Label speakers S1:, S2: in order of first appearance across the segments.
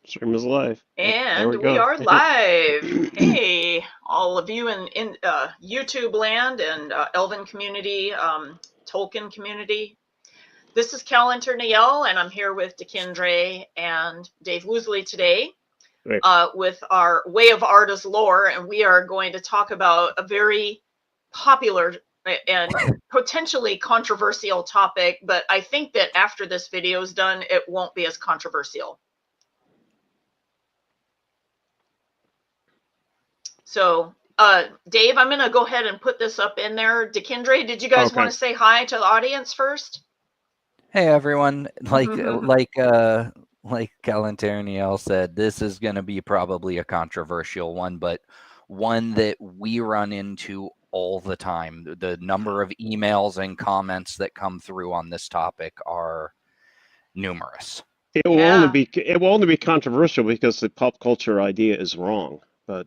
S1: Stream is live. Yep, there
S2: And
S1: we
S2: we
S1: go.
S2: are live. Hey, all of you in YouTube land and Elven community, Tolkien community. This is Calantirniel, and I'm here with Dakyndre and Dave Woosley today
S1: Right.
S2: with our Way of Arda's lore, and we are going to talk about a very popular and potentially controversial topic, but I think that after this video is done, it won't be as controversial. So, Dave, I'm going to go ahead and put this up in there. Dakyndre, did you guys want
S1: Okay.
S2: to say hi to the audience first?
S3: Hey everyone, like Calantirniel said, this is going to be probably a controversial one, but one that we run into all the time. The number of emails and comments that come through on this topic are numerous.
S1: It will only be controversial because the pop culture idea is wrong. But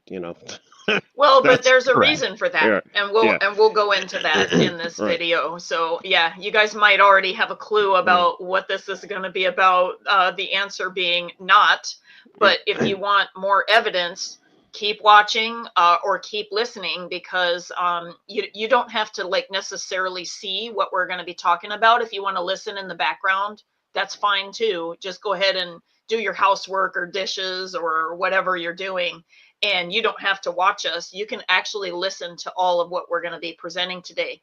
S2: Well, but
S1: that's
S2: there's a
S3: correct.
S2: reason for that,
S1: yeah,
S2: and we'll go into that in this
S1: right.
S2: video. So yeah, you guys might already have a clue about what this is going to be about. The answer being not, but if you want more evidence, keep watching or keep listening, because you don't have to like necessarily see what we're going to be talking about. If you want to listen in the background, that's fine too. Just go ahead and do your housework or dishes or whatever you're doing, and you don't have to watch us. You can actually listen to all of what we're going to be presenting today.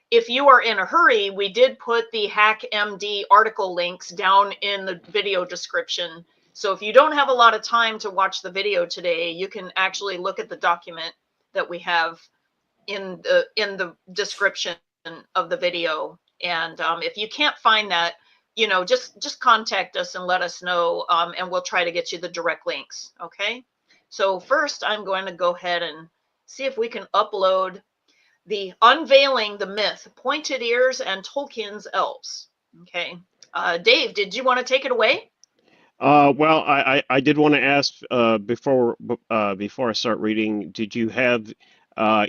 S2: If you are in a hurry, we did put the HackMD article links down in the video description. So if you don't have a lot of time to watch the video today, you can actually look at the document that we have in the description of the video. And if you can't find that, just contact us and let us know, and we'll try to get you the direct links. Okay. So first, I'm going to go ahead and see if we can upload the Unveiling the Myth, Pointed Ears and Tolkien's Elves. Okay. Dave, did you want to take it away?
S1: Well, I did want to ask before I start reading, did you have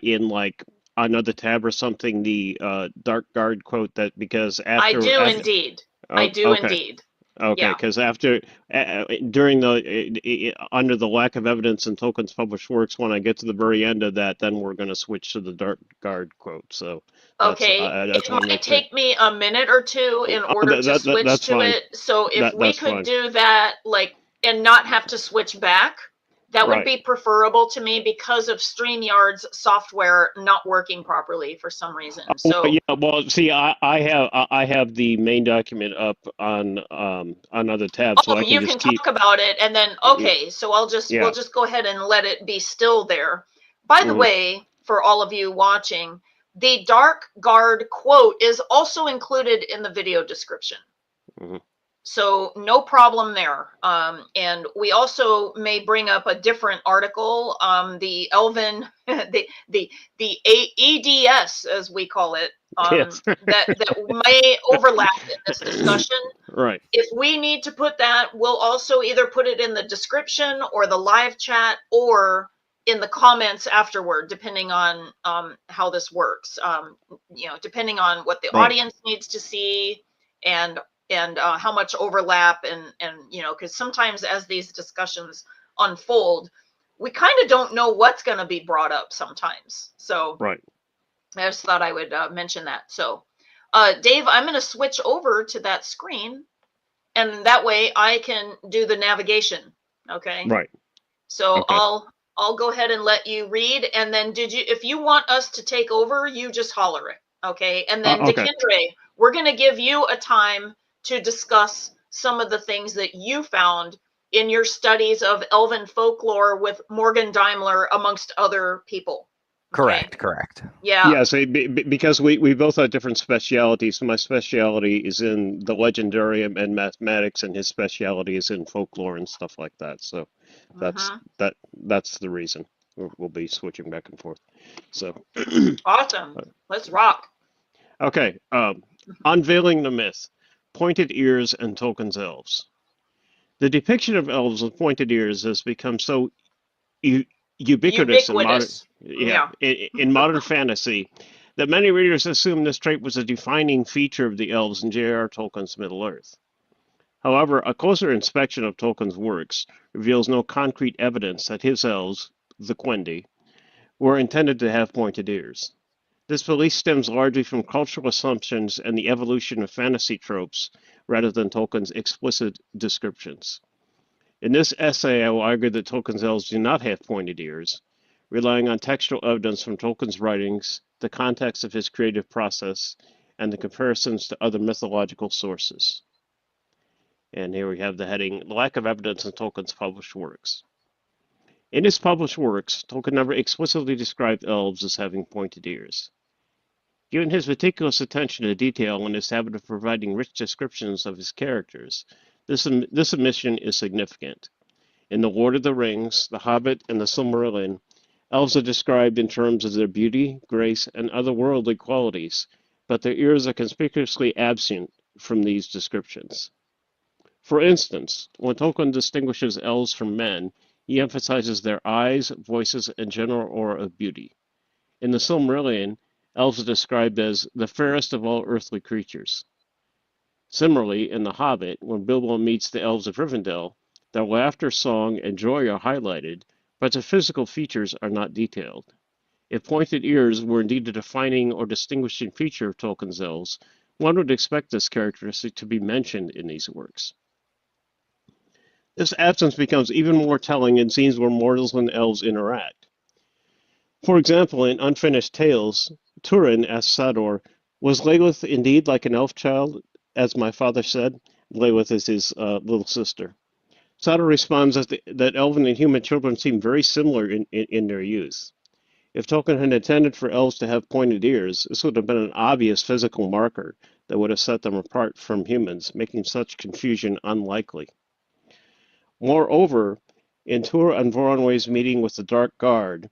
S1: in like another tab or something the Dark Guard quote that because
S2: I do
S1: after
S2: indeed. I
S1: oh,
S2: do
S1: okay.
S2: indeed.
S1: Okay,
S2: Yeah.
S1: because after during the under the lack of evidence in Tolkien's published works, when I get to the very end of that, then we're going to switch to the Dark Guard quote. So
S2: Okay,
S1: I
S2: it
S1: just want to
S2: might
S1: make sure.
S2: take me a minute or two in
S1: Oh,
S2: order to switch
S1: that's
S2: to
S1: fine.
S2: it. So if we
S1: That's
S2: could
S1: fine.
S2: do that, like, and not have to switch back, that would
S1: Right.
S2: be preferable to me because of StreamYard's software not working properly for some reason.
S1: Oh,
S2: So,
S1: yeah. Well, see, I have the main document up on other tabs, so
S2: oh,
S1: I can
S2: you
S1: just
S2: can
S1: keep.
S2: talk about it and then, okay, so we'll
S1: Yeah.
S2: just go ahead and let it be still there. By the
S1: Hmm.
S2: way, for all of you watching, the Dark Guard quote is also included in the video description.
S1: Hmm.
S2: So no problem there. And we also may bring up a different article, the Elven, the EDS as we call it,
S1: Yes.
S2: that may overlap in this discussion.
S1: Right.
S2: If we need to put that, we'll also either put it in the description or the live chat or in the comments afterward, depending on how this works. Depending on what the
S1: Right.
S2: audience needs to see and how much overlap and because sometimes as these discussions unfold, we kind of don't know what's going to be brought up sometimes. So
S1: Right.
S2: I just thought I would mention that. So Dave, I'm going to switch over to that screen, and that way I can do the navigation. Okay.
S1: Right.
S2: So
S1: Okay.
S2: I'll go ahead and let you read, and then if you want us to take over, you just holler it. Okay. And then
S1: Okay.
S2: Dakyndre, we're going to give you a time to discuss some of the things that you found in your studies of Elven folklore with Morgan Daimler, amongst other people. Okay.
S3: Correct.
S2: Yeah.
S1: Yeah, so because we both have different specialities. So my specialty is in the Legendarium and mathematics, and his specialty is in folklore and stuff like that. So that's
S2: Mm-hmm.
S1: that's the reason we'll be switching back and forth. So
S2: Awesome. Let's rock.
S1: okay, unveiling the myth, pointed ears and Tolkien's elves. The depiction of elves with pointed ears has become so ubiquitous in
S2: Ubiquitous. Yeah.
S1: in modern fantasy that many readers assume this trait was a defining feature of the elves in J.R.R. Tolkien's Middle Earth. However, a closer inspection of Tolkien's works reveals no concrete evidence that his elves, the Quendi, were intended to have pointed ears. This belief stems largely from cultural assumptions and the evolution of fantasy tropes rather than Tolkien's explicit descriptions. In this essay, I will argue that Tolkien's elves do not have pointed ears, relying on textual evidence from Tolkien's writings, the context of his creative process, and the comparisons to other mythological sources. And here we have the heading, Lack of Evidence in Tolkien's Published Works. In his published works, Tolkien never explicitly described elves as having pointed ears. Given his meticulous attention to detail and his habit of providing rich descriptions of his characters, this omission is significant. In The Lord of the Rings, The Hobbit, and The Silmarillion, elves are described in terms of their beauty, grace, and otherworldly qualities, but their ears are conspicuously absent from these descriptions. For instance, when Tolkien distinguishes elves from men, he emphasizes their eyes, voices, and general aura of beauty. In The Silmarillion, elves are described as the fairest of all earthly creatures. Similarly, in The Hobbit, when Bilbo meets the elves of Rivendell, their laughter, song, and joy are highlighted, but their physical features are not detailed. If pointed ears were indeed a defining or distinguishing feature of Tolkien's elves, one would expect this characteristic to be mentioned in these works. This absence becomes even more telling in scenes where mortals and elves interact. For example, in Unfinished Tales, Turin asks Sador, "Was Leylith indeed like an elf child, as my father said?" Leylith is his little sister. Sador responds that elven and human children seem very similar in their youth. If Tolkien had intended for elves to have pointed ears, this would have been an obvious physical marker that would have set them apart from humans, making such confusion unlikely. Moreover, in Tuor and Voronway's meeting with the Dark Guard,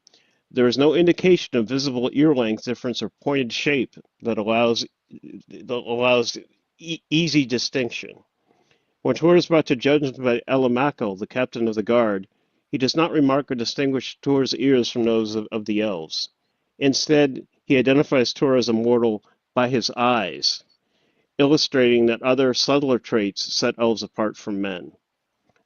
S1: there is no indication of visible ear length difference or pointed shape that allows easy distinction. When Tuor is brought to judgment by Eldalie, the captain of the guard, he does not remark or distinguish Tuor's ears from those of the elves. Instead, he identifies Tuor as a mortal by his eyes, illustrating that other subtler traits set elves apart from men.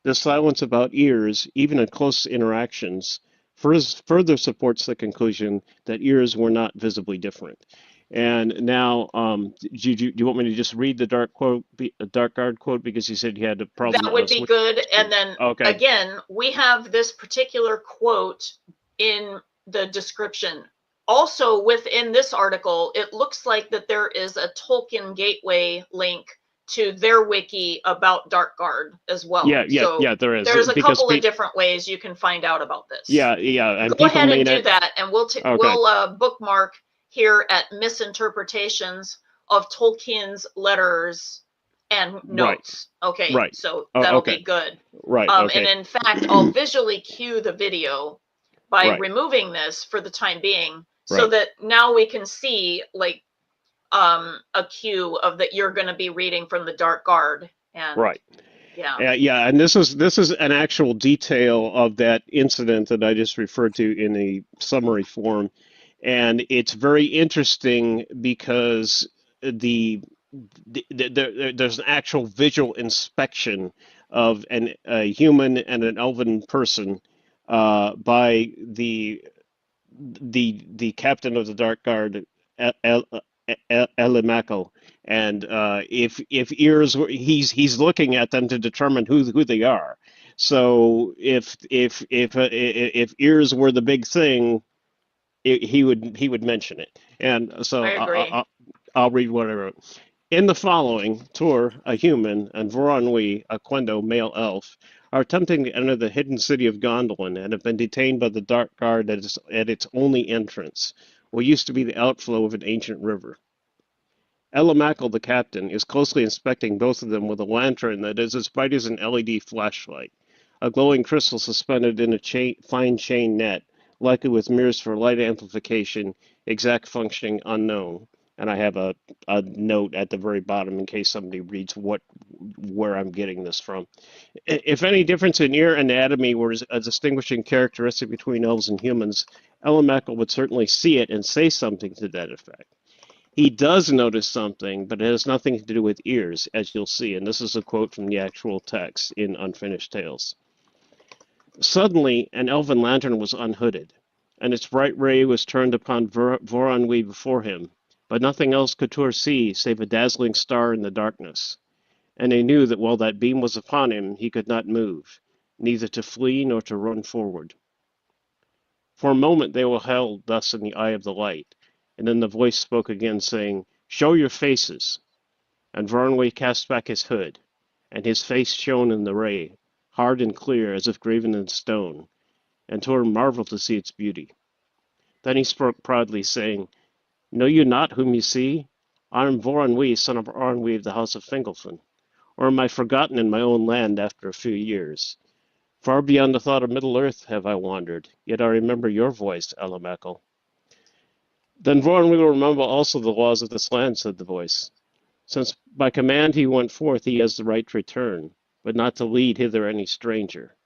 S1: This silence about ears, even in close interactions, further supports the conclusion that ears were not visibly different. And now, do you want me to just read the Dark Guard quote, because he said he had a problem?
S2: That would be good. And then again, we have this particular quote in the description. Also, within this article, it looks like that there is a Tolkien Gateway link to their wiki about Dark Guard as well.
S1: Yeah, there is.
S2: There's a couple of different ways you can find out about this.
S1: Yeah. And
S2: go ahead and do that, and we'll bookmark here at Misinterpretations of Tolkien's Letters and Notes. Right. Okay, right. So that'll be good.
S1: Right.
S2: And in fact, I'll visually cue the video by removing this for the time being, so that now we can see like a cue of that you're going to be reading from the Dark Guard. And
S1: yeah, and this is an actual detail of that incident that I just referred to in a summary form, and it's very interesting because there's an actual visual inspection of a human and an elven person by the captain of the Dark Guard, Eldalie, and if ears were, he's looking at them to determine who they are. So if ears were the big thing, he would mention it. And so I'll read what I wrote. In the following, Tuor, a human, and Voronwy, a Quendo male elf, are attempting to enter the hidden city of Gondolin and have been detained by the Dark Guard at its only entrance, what used to be the outflow of an ancient river. Eldalie, the captain, is closely inspecting both of them with a lantern that is as bright as an LED flashlight, a glowing crystal suspended in a fine chain net, likely with mirrors for light amplification, exact functioning unknown. And I have a note at the very bottom in case somebody reads where I'm getting this from. If any difference in ear anatomy were a distinguishing characteristic between elves and humans, Eldalie would certainly see it and say something to that effect. He does notice something, but it has nothing to do with ears, as you'll see, and this is a quote from the actual text in Unfinished Tales. Suddenly, an elven lantern was unhooded, and its bright ray was turned upon Voronoi before him, but nothing else could Tor see save a dazzling star in the darkness, and he knew that while that beam was upon him, he could not move, neither to flee nor to run forward. For a moment they were held thus in the eye of the light, and then the voice spoke again, saying, "Show your faces." And Voronoi cast back his hood, and his face shone in the ray, hard and clear as if graven in stone, and Tor marveled to see its beauty. Then he spoke proudly, saying, "Know you not whom you see? I am Voronoi, son of Arnwe of the house of Fingolfin. Or am I forgotten in my own land after a few years? Far beyond the thought of Middle-earth have I wandered, yet I remember your voice, Elamakel." "Then Voronoi will remember also the laws of this land," said the voice. "Since by command he went forth, he has the right to return, but not to lead hither any stranger.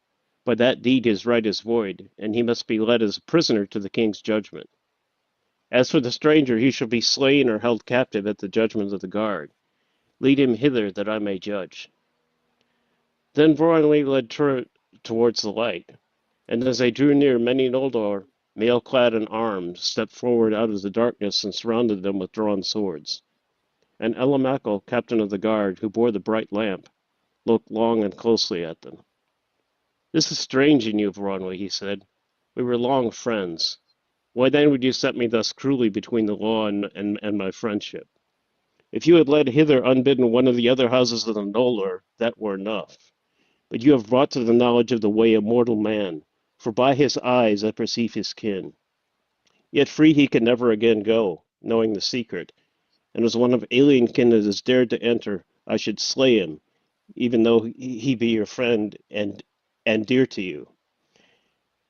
S1: By that deed his right is void, and he must be led as a prisoner to the king's judgment. As for the stranger, he shall be slain or held captive at the judgment of the guard. Lead him hither that I may judge." Then Voronoi led towards the light, and as they drew near, many Noldor, mail-clad and armed, stepped forward out of the darkness and surrounded them with drawn swords. And Elamakel, captain of the guard, who bore the bright lamp, looked long and closely at them. "This is strange in you, Voronoi," he said. "We were long friends. Why then would you set me thus cruelly between the law and my friendship? If you had led hither unbidden one of the other houses of the Noldor, that were enough. But you have brought to the knowledge of the way a mortal man, for by his eyes I perceive his kin. Yet free he can never again go, knowing the secret, and as one of alien kin that has dared to enter, I should slay him, even though he be your friend and dear to you."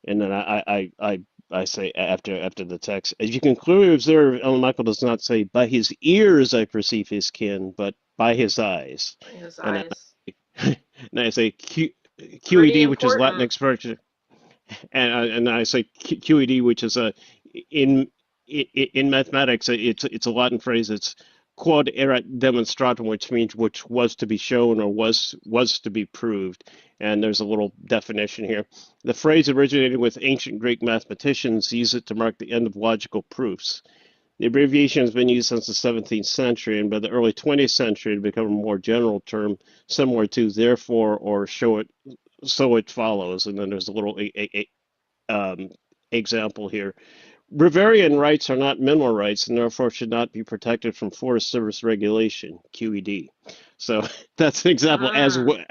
S1: And then I say after the text, as you can clearly observe, Elamakel does not say, "By his ears I perceive his kin," but by his eyes.
S2: His
S1: And
S2: eyes.
S1: and I say
S2: Pretty
S1: QED, which is Latin
S2: important.
S1: expression, and I say QED, which is a in in mathematics, it's a Latin phrase. It's quod erat demonstratum, which means which was to be shown or was to be proved. And there's a little definition here. The phrase originated with ancient Greek mathematicians, used it to mark the end of logical proofs. The abbreviation has been used since the 17th century, and by the early 20th century, it became a more general term, similar to therefore or show it, so it follows. And then there's a little um, example here. Riverian rights are not mineral rights and therefore should not be protected from Forest Service regulation, QED. So that's an example
S2: Mm,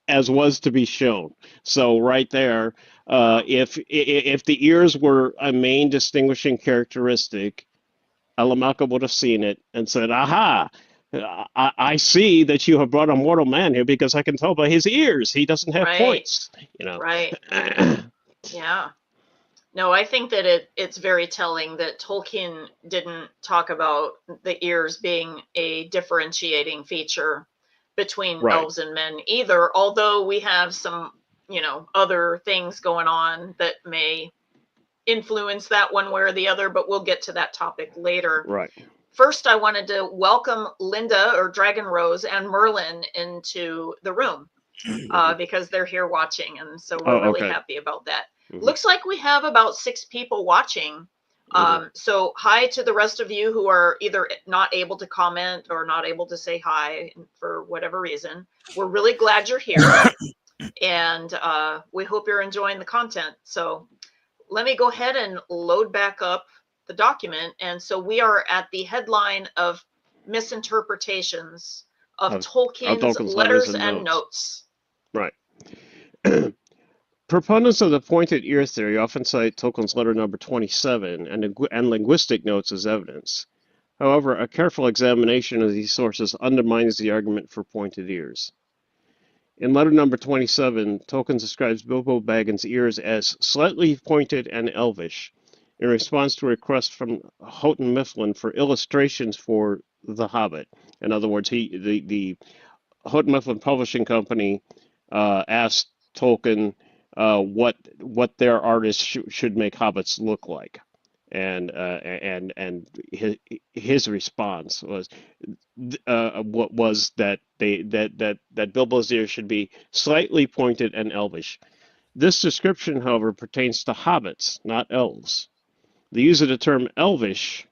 S1: as was to be shown. So right there,
S2: wow.
S1: if the ears were a main distinguishing characteristic, Alamaka would have seen it and said, "Aha! I see that you have brought a mortal man here because I can tell by his ears he doesn't have
S2: Right.
S1: points." You know.
S2: Right. Yeah. No, I think that it's very telling that Tolkien didn't talk about the ears being a differentiating feature between
S1: Right.
S2: elves and men either, although we have some, other things going on that may influence that one way or the other, but we'll get to that topic later.
S1: Right.
S2: First, I wanted to welcome Linda or Dragon Rose and Merlin into the room because they're here watching, and so we're
S1: Oh,
S2: really
S1: okay.
S2: happy about that.
S1: Hmm.
S2: Looks like we have about 6 people watching.
S1: Hmm.
S2: So hi to the rest of you who are either not able to comment or not able to say hi for whatever reason. We're really glad you're here, and we hope you're enjoying the content. So let me go ahead and load back up the document. And so we are at the headline of misinterpretations of
S1: Of
S2: Tolkien's
S1: Tolkien's letters
S2: letters
S1: and
S2: and
S1: notes.
S2: notes.
S1: Right. Proponents of the pointed ear theory often cite Tolkien's letter number 27 and linguistic notes as evidence. However, a careful examination of these sources undermines the argument for pointed ears. In letter number 27, Tolkien describes Bilbo Baggins' ears as slightly pointed and elvish, in response to a request from Houghton Mifflin for illustrations for The Hobbit. In other words, the Houghton Mifflin Publishing Company asked Tolkien what their artists should make hobbits look like. and his response was what was that Bilbo's ear should be slightly pointed and elvish. This description, however, pertains to hobbits, not elves. The use of the term elvish,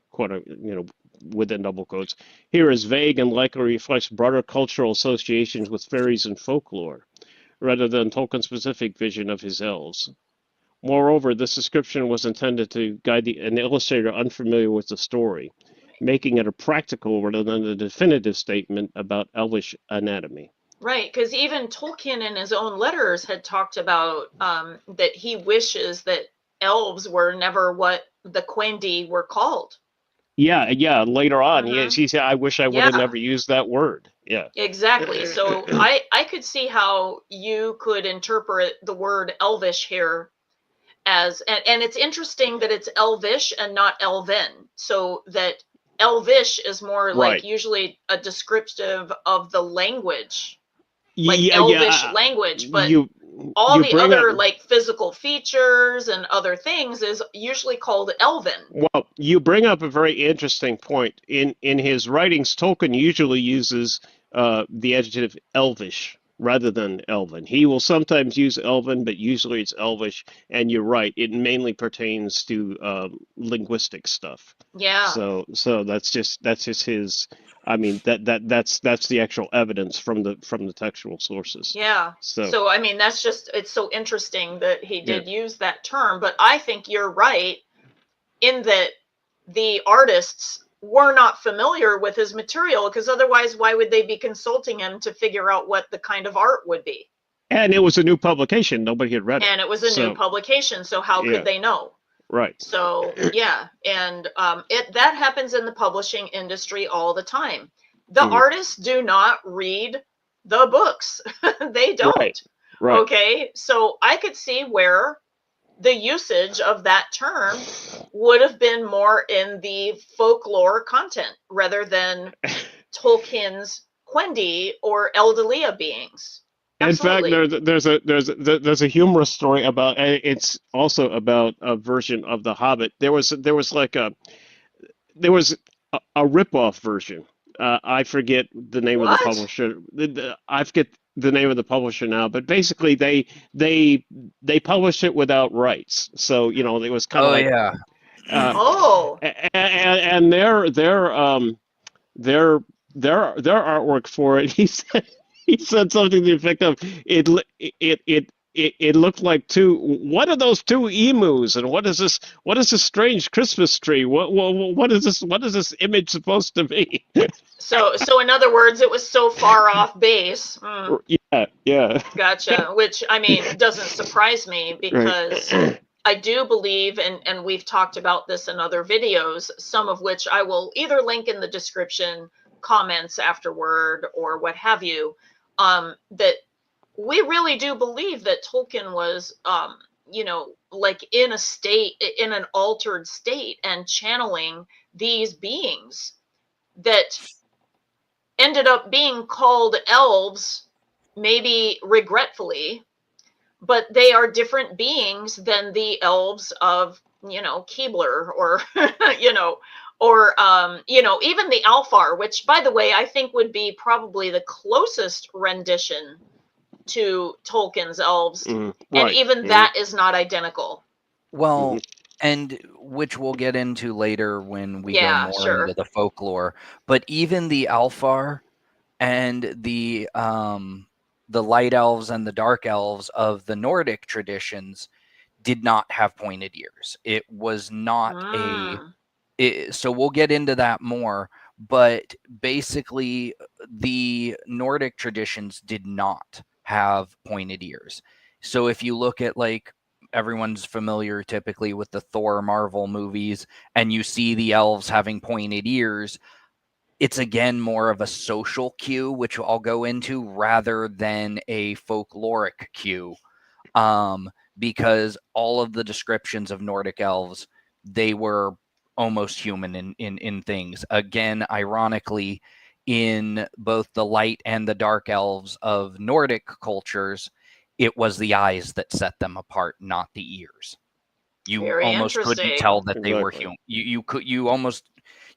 S1: within double quotes, here is vague and likely reflects broader cultural associations with fairies and folklore, rather than Tolkien's specific vision of his elves. Moreover, this description was intended to guide an illustrator unfamiliar with the story, making it a practical rather than a definitive statement about elvish anatomy.
S2: Right, because even Tolkien in his own letters had talked about that he wishes that elves were never what the Quendi were called.
S1: Yeah. Later on,
S2: Mhm.
S1: he said, "I wish I would have
S2: Yeah.
S1: never used that word." Yeah.
S2: Exactly. So I could see how you could interpret the word elvish here as, and it's interesting that it's elvish and not elven. So that elvish is more like
S1: Right.
S2: usually a descriptive of the language, like
S1: Yeah.
S2: elvish language, but
S1: You
S2: all the
S1: bring up.
S2: other like physical features and other things is usually called elven.
S1: Well, you bring up a very interesting point. In his writings, Tolkien usually uses the adjective elvish rather than elven. He will sometimes use elven, but usually it's elvish. And you're right; it mainly pertains to linguistic stuff.
S2: Yeah.
S1: So that's just his. I mean that's the actual evidence from the textual sources.
S2: Yeah.
S1: So
S2: So I mean that's just, it's so interesting that he
S1: yeah.
S2: did use that term, but I think you're right in that the artists were not familiar with his material, because otherwise why would they be consulting him to figure out what the kind of art would be?
S1: And it was a new publication; nobody had read it.
S2: And it was a new publication, so how
S1: yeah.
S2: could they know?
S1: Right.
S2: So yeah, and that happens in the publishing industry all the time. The artists do not read the books. They don't.
S1: Right.
S2: Okay, so I could see where the usage of that term would have been more in the folklore content rather than Tolkien's Quendi or Eldalie beings. Absolutely.
S1: In fact, there's a humorous story about it's also about a version of The Hobbit. There was a rip-off version. I forget the name of the
S2: What?
S1: publisher. I forget the name of the publisher now, but basically they published it without rights. So it was kind of like
S3: yeah.
S2: Oh.
S1: and their artwork for it. He said something to the effect of it looked like what are those two emus, and what is this strange Christmas tree? What is this image supposed to be?
S2: So in other words, it was so far off base.
S1: Yeah.
S2: Gotcha. Which, I mean, doesn't surprise me, because I do believe, and we've talked about this in other videos, some of which I will either link in the description, comments afterward, or what have you, that we really do believe that Tolkien was, like in an altered state and channeling these beings that ended up being called elves, maybe regretfully, but they are different beings than the elves of, Keebler, or, or, even the Alfar, which, by the way, I think would be probably the closest rendition to Tolkien's elves.
S1: Right.
S2: And even that is not identical.
S3: Well, and which we'll get into later when we go more into the folklore. But even the Alfar and the light elves and the dark elves of the Nordic traditions did not have pointed ears. It was not so we'll get into that more. But basically, the Nordic traditions did not have pointed ears. So if you look at, like, everyone's familiar typically with the Thor Marvel movies, and you see the elves having pointed ears, it's again more of a social cue, which I'll go into, rather than a folkloric cue, because all of the descriptions of Nordic elves, they were almost human in things. Again, ironically, in both the light and the dark elves of Nordic cultures, it was the eyes that set them apart, not the ears. You
S2: Very
S3: almost couldn't
S2: interesting.
S3: tell that they were
S1: Exactly.
S3: human.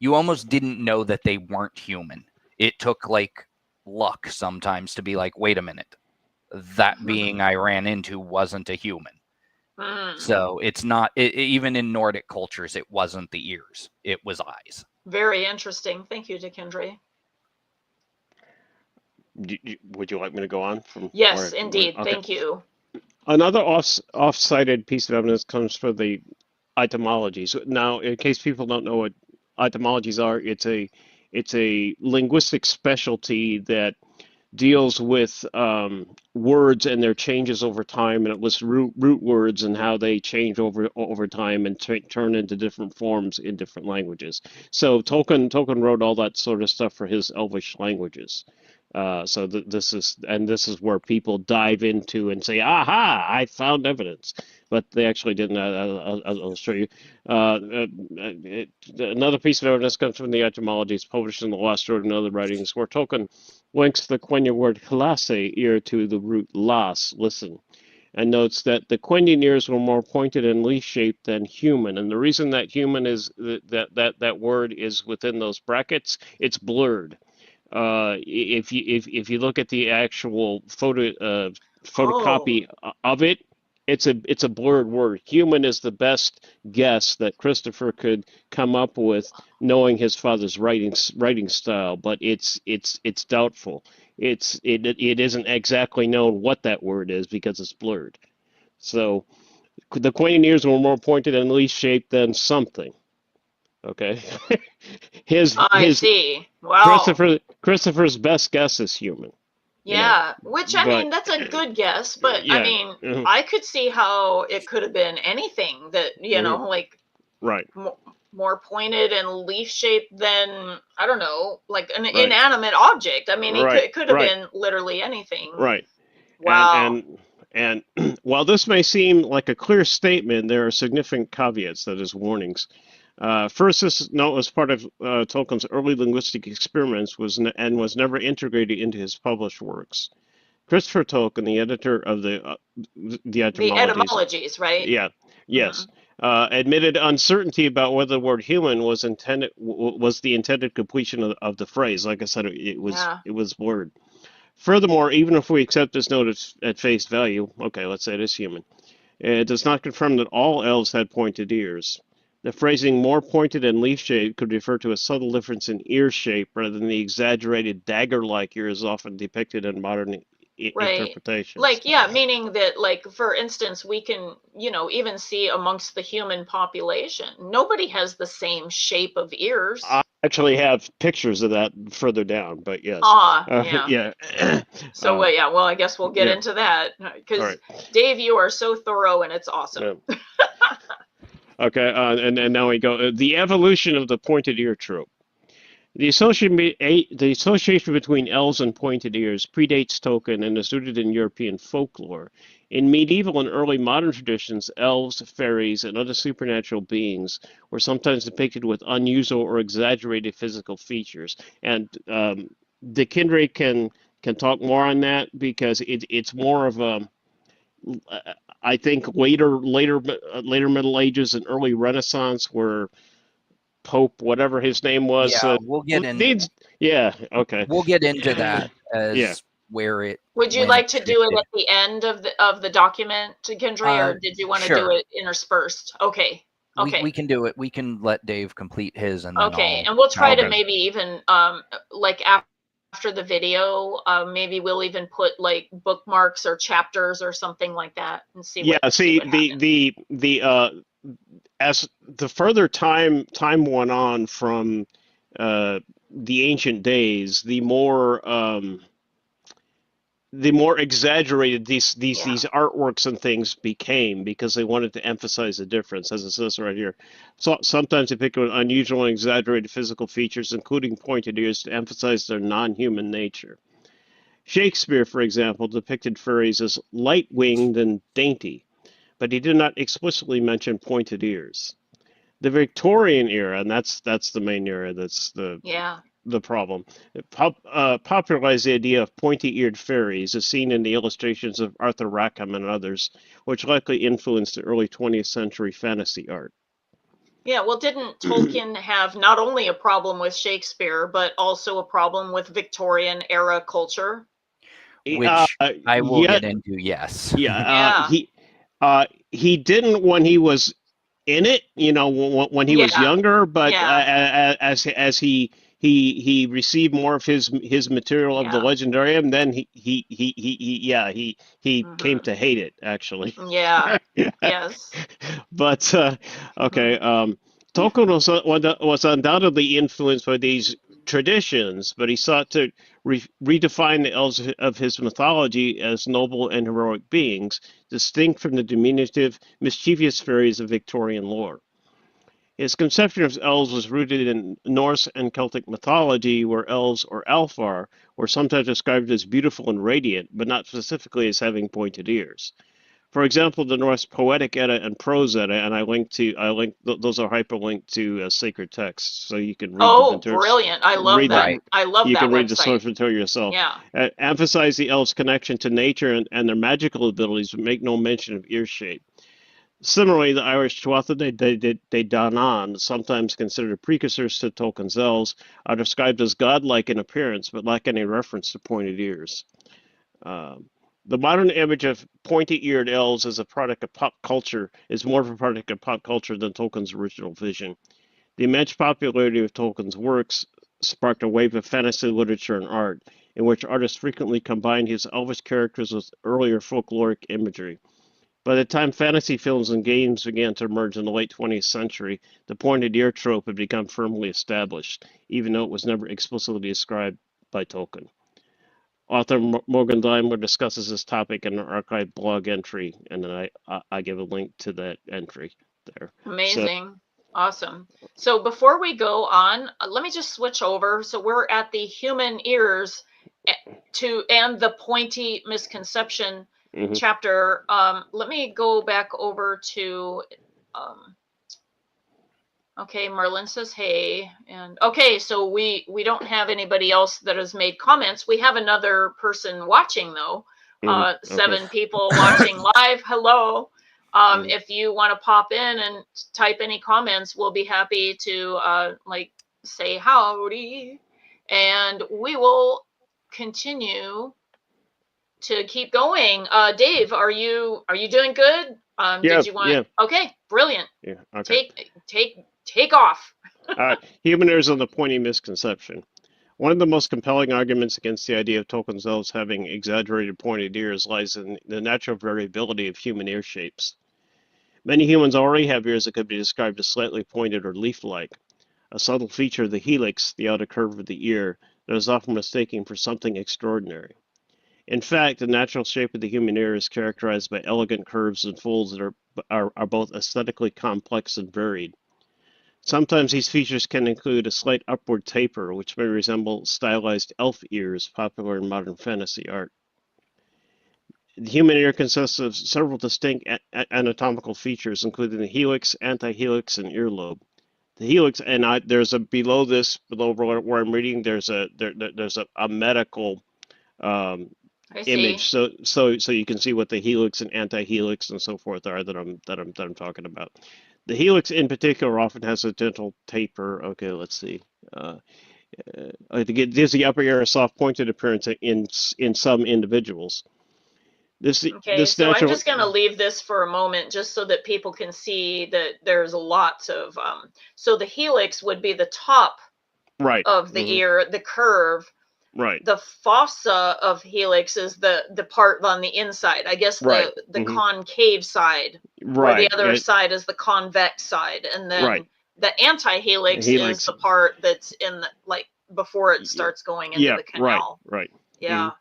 S3: You almost didn't know that they weren't human. It took like luck sometimes to be like, wait a minute, that being I ran into wasn't a human. So it's not, even in Nordic cultures, it wasn't the ears, it was eyes.
S2: Very interesting. Thank you, Dakyndre.
S1: Would you like me to go on from?
S2: Yes, indeed.
S1: Okay.
S2: Thank you.
S1: Another off-cited piece of evidence comes from the etymologies. Now, in case people don't know what etymologies are, it's a linguistic specialty that deals with words and their changes over time, and it lists root words and how they change over time and turn into different forms in different languages. So Tolkien wrote all that sort of stuff for his Elvish languages. So this is where people dive into and say, "Aha! I found evidence," but they actually didn't. I'll show you. Another piece of evidence comes from the etymologies published in the Lost Road and other writings, where Tolkien links the Quenya word "hlase" ear to the root "las" listen, and notes that the Quendian ears were more pointed and leaf-shaped than human. And the reason that human is that word is within those brackets, it's blurred. If you look at the actual photocopy of it, it's a blurred word. Human is the best guess that Christopher could come up with, knowing his father's writing style, but it's doubtful. It isn't exactly known what that word is because it's blurred. So the Quendian ears were more pointed and leaf-shaped than something. Okay.
S2: I
S1: his
S2: see. Wow.
S1: Christopher's best guess is human,
S2: Yeah, which I
S1: but
S2: mean, that's a good guess, but I
S1: yeah,
S2: mean, I could see how it could have been anything that, like
S1: right,
S2: more pointed and leaf shaped than, I don't know, like an
S1: right,
S2: inanimate object. I mean,
S1: right,
S2: it could have
S1: right,
S2: been literally anything.
S1: right, and
S2: Wow.
S1: and while this may seem like a clear statement, there are significant caveats, that is, warnings. First, this note was part of Tolkien's early linguistic experiments and was never integrated into his published works. Christopher Tolkien, the editor of the
S2: The
S1: etymologies,
S2: etymologies, right?
S1: yeah,
S2: Hmm.
S1: yes, admitted uncertainty about whether the word "human" was the intended completion of the phrase. Like I said,
S2: Yeah.
S1: it was blurred. Furthermore, even if we accept this note at face value, okay, let's say it is human, it does not confirm that all elves had pointed ears. The phrasing "more pointed and leaf-shaped" could refer to a subtle difference in ear shape rather than the exaggerated dagger-like ears often depicted in modern
S2: Right.
S1: interpretations.
S2: Like, yeah, meaning that, like, for instance, we can, even see amongst the human population, nobody has the same shape of ears.
S1: I actually have pictures of that further down, but yes.
S2: Yeah.
S1: Yeah.
S2: So, well, yeah, well, I guess we'll get
S1: Yeah.
S2: into that
S1: All
S2: because
S1: right.
S2: Dave, you are so thorough and it's awesome.
S1: Yeah. Okay. And now we go. The evolution of the pointed ear trope. The association between elves and pointed ears predates Tolkien and is rooted in European folklore. In medieval and early modern traditions, elves, fairies, and other supernatural beings were sometimes depicted with unusual or exaggerated physical features. And Dakyndre can talk more on that because it's more of a, I think later Middle Ages and early Renaissance, where Pope, whatever his name was,
S3: Yeah, we'll get in.
S1: needs. Yeah. Okay.
S3: We'll get into that
S1: Yeah.
S3: as when
S2: Would you
S3: it
S2: like to do it
S3: shifted.
S2: at the end of the document, Kendra, or did you want to do
S3: Sure.
S2: it interspersed? Okay. Okay.
S3: We can do it. We can let Dave complete his, and then
S2: Okay,
S3: I'll.
S2: and we'll try to
S1: Okay.
S2: maybe even like after the video, maybe we'll even put like bookmarks or chapters or something like that and see
S1: Yeah. See,
S2: what happens.
S1: as the further time went on from the ancient days, the more exaggerated
S2: Yeah.
S1: these artworks and things became, because they wanted to emphasize the difference, as it says right here. So sometimes they pick up unusual and exaggerated physical features, including pointed ears, to emphasize their non-human nature. Shakespeare, for example, depicted fairies as light-winged and dainty, but he did not explicitly mention pointed ears. The Victorian era, and that's the main era. That's the
S2: Yeah.
S1: the problem. It popularized the idea of pointy-eared fairies, as seen in the illustrations of Arthur Rackham and others, which likely influenced the early 20th century fantasy art.
S2: Yeah, well, didn't Tolkien have not only a problem with Shakespeare, but also a problem with Victorian era culture?
S3: Which I will
S1: Yeah,
S3: get into, yes.
S1: yeah.
S2: Yeah,
S1: He didn't when he was in it, when he was
S2: yeah,
S1: younger, but
S2: yeah,
S1: as he received more of his material of the
S2: yeah.
S1: Legendarium, then he came
S2: Hmm.
S1: to hate it actually.
S2: Yeah, yes.
S1: But okay,
S2: Mhm.
S1: Tolkien was undoubtedly influenced by these traditions, but he sought to redefine the elves of his mythology as noble and heroic beings, distinct from the diminutive, mischievous fairies of Victorian lore. His conception of elves was rooted in Norse and Celtic mythology, where elves, or Alfar, were sometimes described as beautiful and radiant, but not specifically as having pointed ears. For example, the Norse Poetic Edda and Prose Edda, and those are hyperlinked to sacred texts, so you can read
S2: Oh, brilliant. I love
S1: read
S2: that.
S3: Right.
S1: the
S2: I love
S1: you
S2: that
S1: can read the
S2: website.
S1: source material yourself.
S2: Yeah.
S1: Emphasize the elves' connection to nature and their magical abilities, but make no mention of ear shape. Similarly, the Irish Tuatha De Danann, sometimes considered precursors to Tolkien's elves, are described as godlike in appearance, but lack any reference to pointed ears. Um, the modern image of pointy-eared elves as a product of pop culture is more of a product of pop culture than Tolkien's original vision. The immense popularity of Tolkien's works sparked a wave of fantasy literature and art, in which artists frequently combined his elvish characters with earlier folkloric imagery. By the time fantasy films and games began to emerge in the late 20th century, the pointed ear trope had become firmly established, even though it was never explicitly described by Tolkien. Author Morgan Daimler discusses this topic in an archived blog entry, and then I give a link to that entry there. So,
S2: Amazing. Awesome. So before we go on, let me just switch over. So we're at the human ears and the pointy misconception
S1: mhm.
S2: chapter. Let me go back over to um, okay, Merlin says hey, and okay, so we don't have anybody else that has made comments. We have another person watching though.
S1: Okay.
S2: 7 people watching live. Hello.
S1: Mhm.
S2: If you want to pop in and type any comments, we'll be happy to like say howdy, and we will continue to keep going. Dave, are you doing good?
S1: Yeah,
S2: Did you want?
S1: yeah,
S2: Okay, brilliant.
S1: yeah. Okay.
S2: Take off.
S1: All right. Human errors on the pointy misconception. One of the most compelling arguments against the idea of Tolkien's elves having exaggerated pointed ears lies in the natural variability of human ear shapes. Many humans already have ears that could be described as slightly pointed or leaf-like, a subtle feature of the helix, the outer curve of the ear, that is often mistaken for something extraordinary. In fact, the natural shape of the human ear is characterized by elegant curves and folds that are both aesthetically complex and varied. Sometimes these features can include a slight upward taper, which may resemble stylized elf ears popular in modern fantasy art. The human ear consists of several distinct anatomical features, including the helix, antihelix, and earlobe. The helix, and there's a below where I'm reading, there's a medical um,
S2: I
S1: image,
S2: see.
S1: so you can see what the helix and antihelix and so forth are that I'm talking about. The helix in particular often has a gentle taper. Okay, let's see. Uh, it gives the upper ear a soft pointed appearance in some individuals. This
S2: Okay,
S1: this
S2: so I'm
S1: natural
S2: just going to leave this for a moment just so that people can see that there's lots of so the helix would be the top
S1: right.
S2: of the
S1: Hmm.
S2: ear, the curve.
S1: Right.
S2: The fossa of helix is the part on the inside. I guess
S1: Right.
S2: the
S1: Hmm.
S2: concave side, where the
S1: Right.
S2: other side is the convex side, and
S1: Right.
S2: then the antihelix is
S1: Helix.
S2: the part that's in the, like before it starts going into
S1: Yeah.
S2: the
S1: Right.
S2: canal.
S1: Right. Hmm.
S2: Yeah,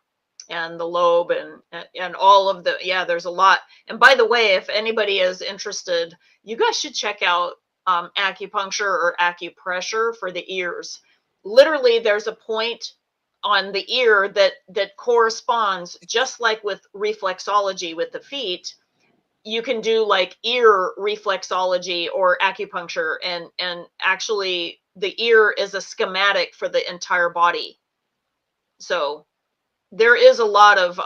S2: and the lobe and all of the, yeah, there's a lot. And by the way, if anybody is interested, you guys should check out acupuncture or acupressure for the ears. Literally, there's a point on the ear that corresponds, just like with reflexology with the feet. You can do like ear reflexology or acupuncture and actually the ear is a schematic for the entire body. So there is a lot of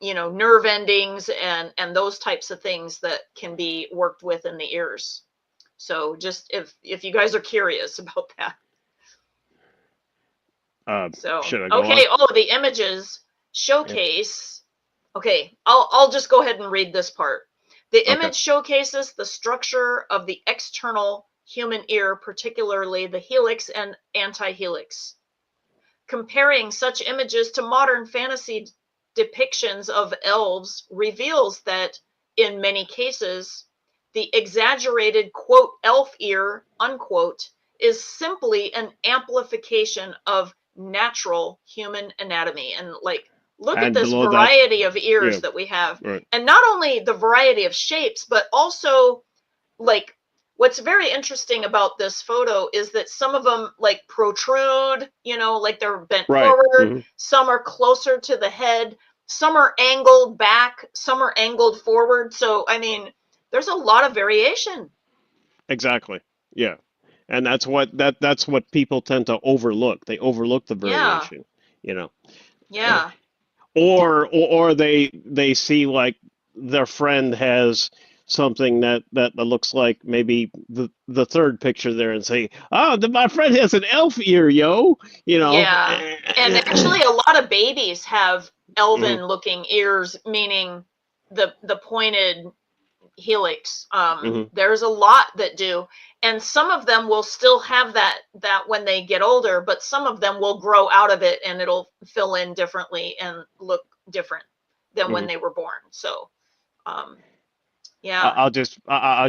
S2: nerve endings and those types of things that can be worked with in the ears. So just if you guys are curious about that. So
S1: Should I go
S2: okay,
S1: on?
S2: the images showcase. Okay, I'll just go ahead and read this part. The image showcases the structure of the external human ear, particularly the helix and antihelix. Comparing such images to modern fantasy depictions of elves reveals that, in many cases, the exaggerated, quote, elf ear, unquote, is simply an amplification of natural human anatomy. And like, look at
S1: And
S2: this
S1: below that,
S2: variety of ears
S1: yeah,
S2: that we have.
S1: right.
S2: And not only the variety of shapes, but also like what's very interesting about this photo is that some of them like protrude, like they're bent
S1: Right.
S2: forward. Some are closer to the head. Some are angled back. Some are angled forward. So, I mean, there's a lot of variation.
S1: Exactly. Yeah. And that's what people tend to overlook. They overlook the
S2: Yeah.
S1: variation, you know.
S2: Yeah.
S1: Or they see like their friend has something that looks like maybe the third picture there and say, "Oh, my friend has an elf ear, yo," you know.
S2: Yeah. And actually, a lot of babies have
S1: Mhm.
S2: elven looking ears, meaning the pointed helix.
S1: Mhm.
S2: There's a lot that do, and some of them will still have that when they get older, but some of them will grow out of it and it'll fill in differently and look different than when
S1: Mhm.
S2: they were born. So,
S1: I-
S2: yeah,
S1: I'll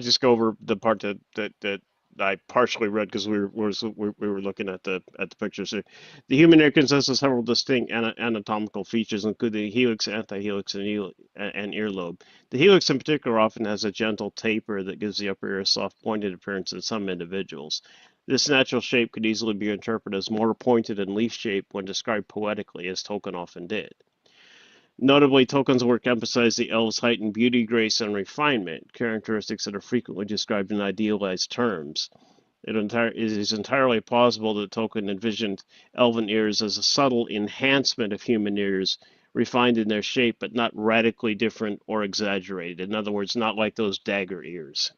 S1: just go over the part that I partially read because we were looking at the pictures here. The human ear consists of several distinct anatomical features, including the helix, antihelix, and earlobe. The helix, in particular, often has a gentle taper that gives the upper ear a soft, pointed appearance in some individuals. This natural shape could easily be interpreted as more pointed and leaf shaped when described poetically, as Tolkien often did. Notably, Tolkien's work emphasized the elves' heightened beauty, grace, and refinement, characteristics that are frequently described in idealized terms. It is entirely plausible that Tolkien envisioned elven ears as a subtle enhancement of human ears, refined in their shape, but not radically different or exaggerated. In other words, not like those dagger ears,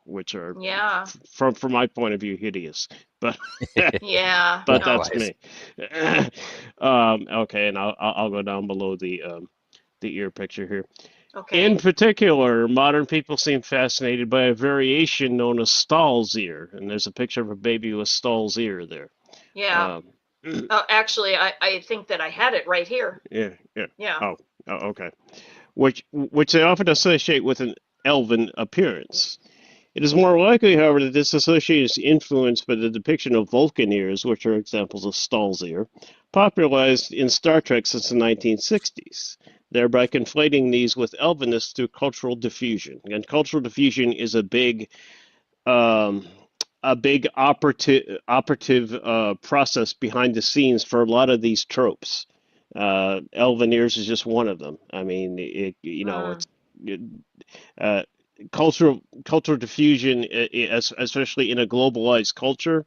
S1: which are,
S2: yeah,
S1: from my point of view, hideous. But
S2: yeah.
S1: but
S2: No,
S1: that's me. Okay, and I'll go down below the ear picture here. In
S2: okay,
S1: particular, modern people seem fascinated by a variation known as Stahl's ear, and there's a picture of a baby with Stahl's ear there.
S2: yeah.
S1: Um,
S2: Actually, I think that I had it right here.
S1: yeah, yeah.
S2: Yeah,
S1: Oh, okay. Which they often associate with an elven appearance. It is more likely, however, that this association is influenced by the depiction of Vulcan ears, which are examples of Stahl's ear, popularized in Star Trek since the 1960s, thereby conflating these with Elvenness through cultural diffusion. And cultural diffusion is um, a big operative process behind the scenes for a lot of these tropes. Elven ears is just one of them. I mean,
S2: mm,
S1: it's it, uh, cultural diffusion, especially in a globalized culture,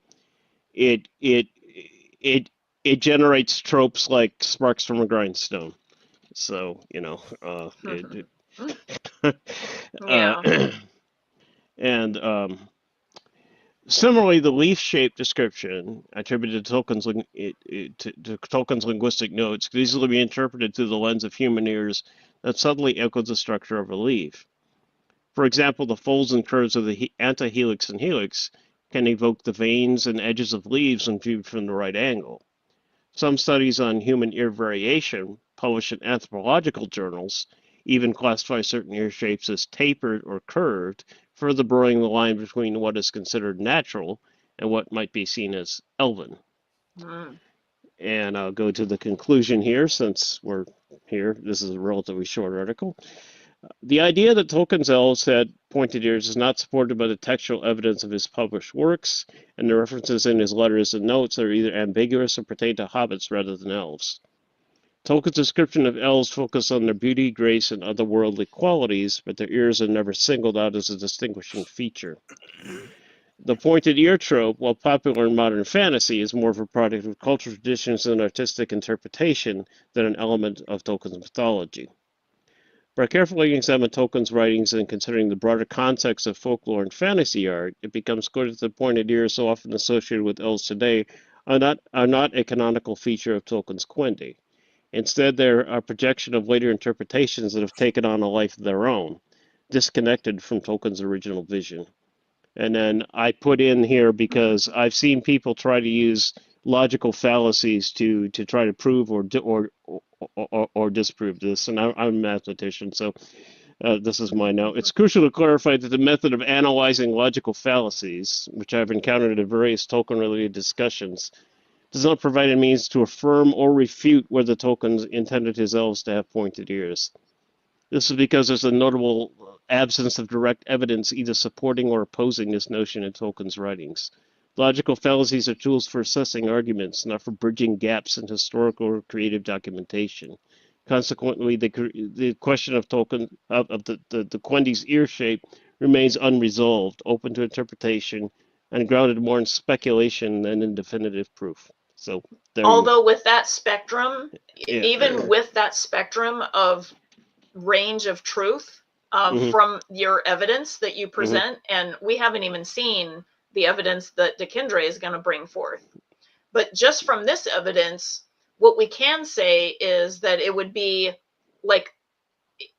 S1: it it it it generates tropes like sparks from a grindstone. So uh,
S2: yeah,
S1: and similarly, the leaf-shaped description attributed to Tolkien's linguistic notes could easily be interpreted through the lens of human ears that subtly echoes the structure of a leaf. For example, the folds and curves of the antihelix and helix can evoke the veins and edges of leaves when viewed from the right angle. Some studies on human ear variation, published in anthropological journals, even classify certain ear shapes as tapered or curved, further blurring the line between what is considered natural and what might be seen as elven.
S2: mm,
S1: And I'll go to the conclusion here since we're here. This is a relatively short article. The idea that Tolkien's elves had pointed ears is not supported by the textual evidence of his published works, and the references in his letters and notes are either ambiguous or pertain to hobbits rather than elves. Tolkien's description of elves focus on their beauty, grace, and otherworldly qualities, but their ears are never singled out as a distinguishing feature. The pointed ear trope, while popular in modern fantasy, is more of a product of cultural traditions and artistic interpretation than an element of Tolkien's mythology. By carefully examining Tolkien's writings and considering the broader context of folklore and fantasy art, it becomes clear that the pointed ears so often associated with elves today are not a canonical feature of Tolkien's Quendi. Instead, they're a projection of later interpretations that have taken on a life of their own, disconnected from Tolkien's original vision. And then I put in here because I've seen people try to use logical fallacies to try to prove or disprove this, and I'm a mathematician, so this is my note. It's crucial to clarify that the method of analyzing logical fallacies, which I've encountered in various Tolkien-related discussions, does not provide a means to affirm or refute whether Tolkien intended his elves to have pointed ears. This is because there's a notable absence of direct evidence either supporting or opposing this notion in Tolkien's writings. Logical fallacies are tools for assessing arguments, not for bridging gaps in historical or creative documentation. Consequently, the question of Tolkien of the Quendi's ear shape remains unresolved, open to interpretation, and grounded more in speculation than in definitive proof. So there
S2: Although with that spectrum,
S1: Yeah.
S2: even with that spectrum of range of truth
S1: Mhm.
S2: from your evidence that you present, and we haven't even seen the evidence that Dakyndre is going to bring forth. But just from this evidence, what we can say is that it would be like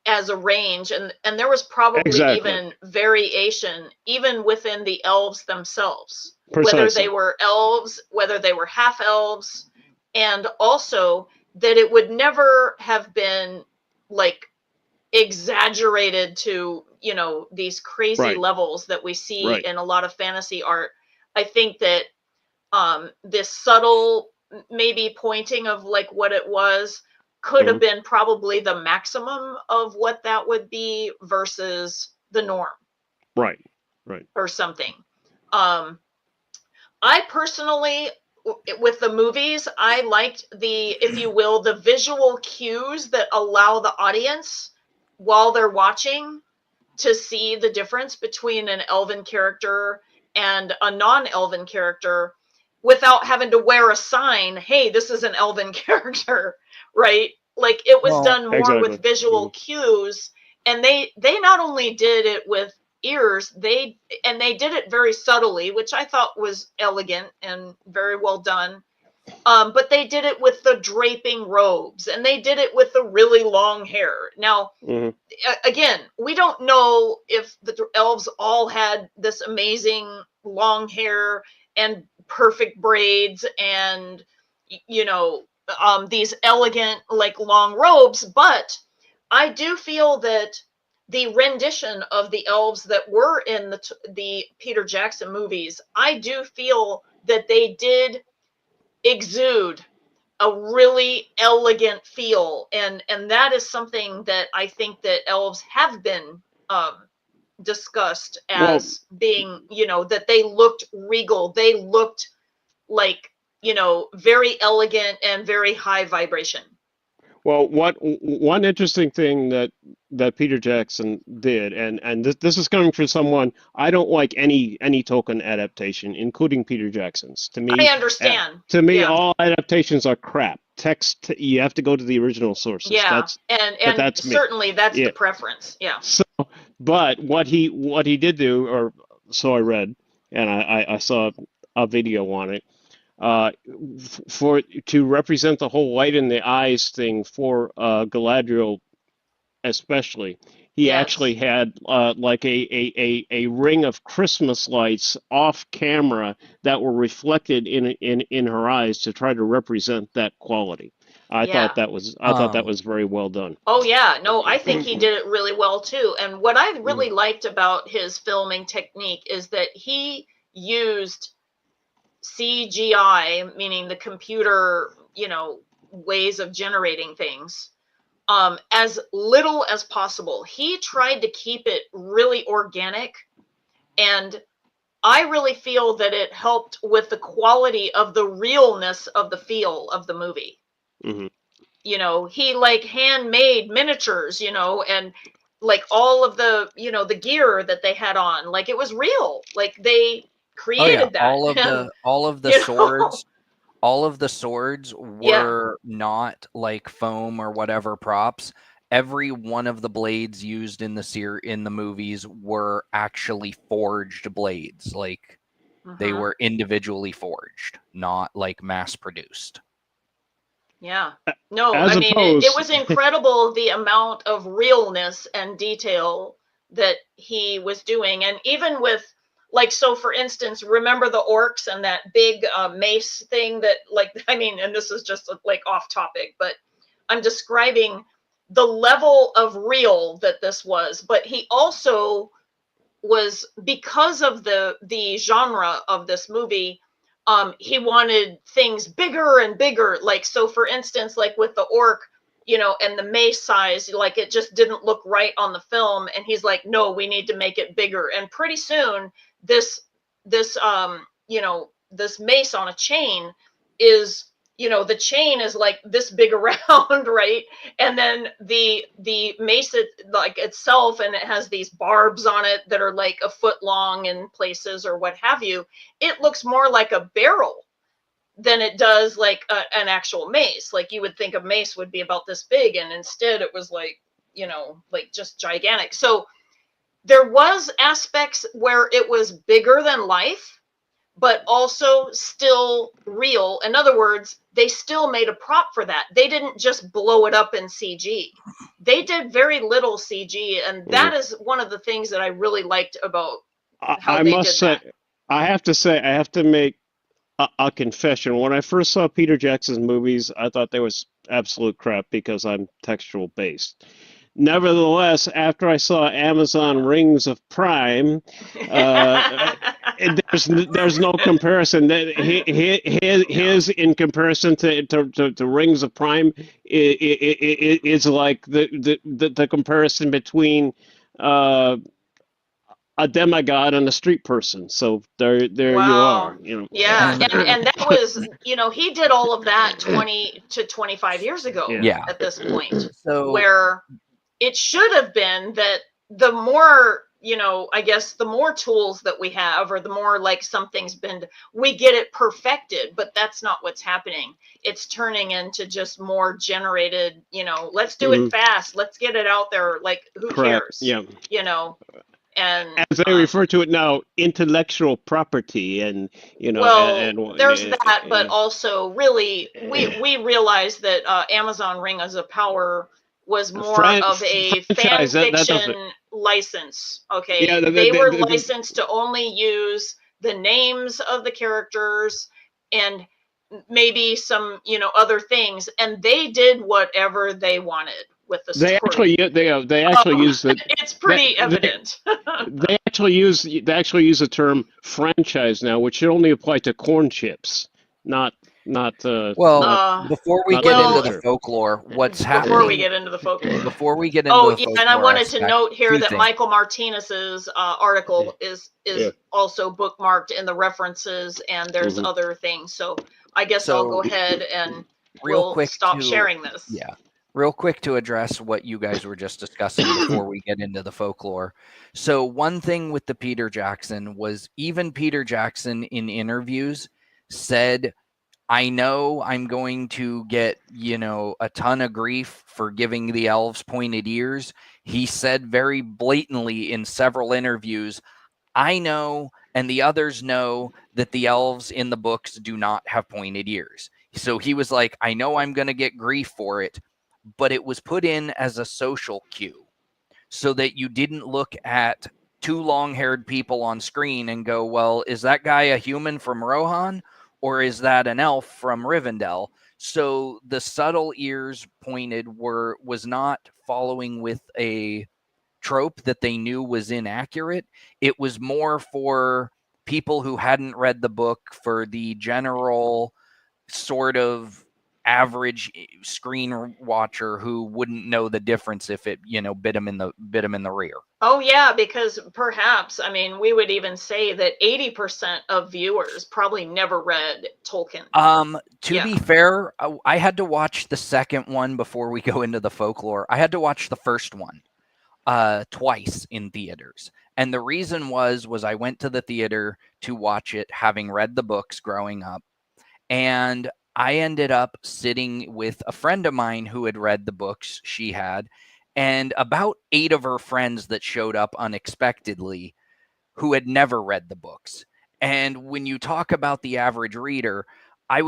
S2: as a range, and there was probably
S1: Exactly.
S2: even variation even within the elves themselves,
S1: Precisely.
S2: whether they were elves, whether they were half elves, and also that it would never have been like exaggerated to, you know, these crazy
S1: Right.
S2: levels that we see
S1: Right.
S2: in a lot of fantasy art. I think that this subtle maybe pointing of like what it was could have been probably the maximum of what that would be versus the norm.
S1: Right. Right.
S2: Or something. I personally, with the movies, I liked the, if you will, the visual cues that allow the audience while they're watching to see the difference between an elven character and a non-elven character without having to wear a sign, hey, this is an elven character, right? Like it was done more
S1: Exactly.
S2: with visual cues, and they not only did it with ears, they did it very subtly, which I thought was elegant and very well done. But they did it with the draping robes, and they did it with the really long hair. Now, again, we don't know if the elves all had this amazing long hair and perfect braids and, you know, these elegant, like long robes, but I do feel that the rendition of the elves that were in the Peter Jackson movies, I do feel that they did exude a really elegant feel, and that is something that I think that elves have been discussed as being, you know, that they looked regal, they looked like, you know, very elegant and very high vibration.
S1: Well, one interesting thing that Peter Jackson did, and this is coming from someone I don't like any Tolkien adaptation, including Peter Jackson's.
S2: I understand.
S1: Yeah. All adaptations are crap. Text, you have to go to the original sources.
S2: Yeah, and
S1: that's
S2: certainly that's the preference. Yeah.
S1: So, but what he did do, or so I read, and I saw a video on it. For to represent the whole light in the eyes thing for Galadriel especially, he actually had like a ring of Christmas lights off camera that were reflected in her eyes to try to represent that quality. I thought that was very well done.
S2: Oh yeah, no, I think he did it really well too. And what I really liked about his filming technique is that he used CGI, meaning the computer, you know, ways of generating things, as little as possible. He tried to keep it really organic, and I really feel that it helped with the quality of the realness of the feel of the movie. You know, he like handmade miniatures, you know, and like all of the, you know, the gear that they had on, like it was real. Like they created that.
S3: all of
S2: And,
S3: the
S2: you know,
S3: swords, all of the swords
S2: yeah.
S3: were not like foam or whatever props. Every one of the blades used in the movies were actually forged blades. Like they
S2: Mhm.
S3: were individually forged, not like mass produced.
S2: Yeah. No,
S1: As
S2: I mean, it
S1: opposed,
S2: was incredible the amount of realness and detail that he was doing. And even with, like, so for instance, remember the orcs and that big mace thing that, like, I mean, and this is just like off topic, but I'm describing the level of real that this was. But he also was, because of the genre of this movie, he wanted things bigger and bigger. Like, so for instance, like with the orc, you know, and the mace size, like it just didn't look right on the film, and he's like, no, we need to make it bigger. And pretty soon this you know, this mace on a chain is, you know, the chain is like this big around, right? And then the mace like itself, and it has these barbs on it that are like a foot long in places or what have you. It looks more like a barrel than it does like an actual mace. Like you would think a mace would be about this big, and instead it was like, you know, like just gigantic. So there was aspects where it was bigger than life, but also still real. In other words, they still made a prop for that. They didn't just blow it up in CG. They did very little CG, and that is one of the things that I really liked about how
S1: I
S2: they
S1: must
S2: did
S1: say,
S2: that.
S1: I have to make a confession. When I first saw Peter Jackson's movies, I thought they was absolute crap because I'm textual based. Nevertheless, after I saw Amazon Rings of Prime, uh, there's no comparison. His in comparison to Rings of Prime is like the comparison between uh, a demigod and a street person. So there you
S2: Wow.
S1: are. You
S2: Yeah,
S3: And
S2: and that was, you know, he did all of that 20 to 25 years ago
S1: yeah.
S3: yeah,
S2: at this point,
S3: so
S2: where it should have been that the more, you know, I guess the more tools that we have, or the more like something's been, we get it perfected, but that's not what's happening. It's turning into just more generated, you know, let's do it
S1: Mhm.
S2: fast, let's get it out there, like who
S1: Crap.
S2: cares,
S1: Yeah.
S2: you know. And
S1: As they refer to it now, intellectual property, and
S2: well, there's that, but
S1: and
S2: also really we realized that Amazon Ring as a Power was more of a fan
S1: franchise. That does it.
S2: fiction license.
S1: Yeah.
S2: Okay, they were licensed to only use the names of the characters and maybe some, you know, other things, and they did whatever they wanted with the
S1: They actually
S2: story.
S1: they actually use the
S2: It's
S1: that
S2: pretty evident.
S1: they actually use the term franchise now, which should only apply to corn chips, not not
S3: well,
S1: not
S2: uh,
S3: before we
S1: not
S3: get into
S2: well,
S3: the
S1: literature.
S3: folklore, what's
S2: before we
S3: happening
S2: get into the folklore.
S3: before we get into
S2: Oh,
S3: the
S2: yeah, and I
S3: folklore
S2: wanted to
S3: aspect,
S2: note here
S3: two
S2: that
S3: things.
S2: Michael Martinez's article
S1: Yeah.
S2: is also bookmarked in the references, and there's
S1: Hmm.
S2: other things. So I guess I'll go
S3: So
S2: ahead and
S3: real
S2: we'll
S3: quick
S2: stop
S3: to
S2: sharing this.
S3: yeah, real quick to address what you guys were just discussing before we get into the folklore. So one thing with the Peter Jackson was, even Peter Jackson in interviews said, I know I'm going to get, you know, a ton of grief for giving the elves pointed ears. He said very blatantly in several interviews, I know and the others know that the elves in the books do not have pointed ears. So he was like, I know I'm going to get grief for it, but it was put in as a social cue so that you didn't look at two long-haired people on screen and go, well, is that guy a human from Rohan or is that an elf from Rivendell? So the subtle ears pointed was not following with a trope that they knew was inaccurate. It was more for people who hadn't read the book, for the general sort of average screen watcher who wouldn't know the difference if it, you know, bit him in the rear.
S2: Oh yeah, because perhaps, I mean, we would even say that 80% of viewers probably never read Tolkien.
S3: To be
S2: Yeah.
S3: fair, I had to watch the second one before we go into the folklore. I had to watch the first one. twice in theaters. And the reason was I went to the theater to watch it, having read the books growing up. And I ended up sitting with a friend of mine who had read the books she had, and about 8 of her friends that showed up unexpectedly who had never read the books. And when you talk about the average reader, I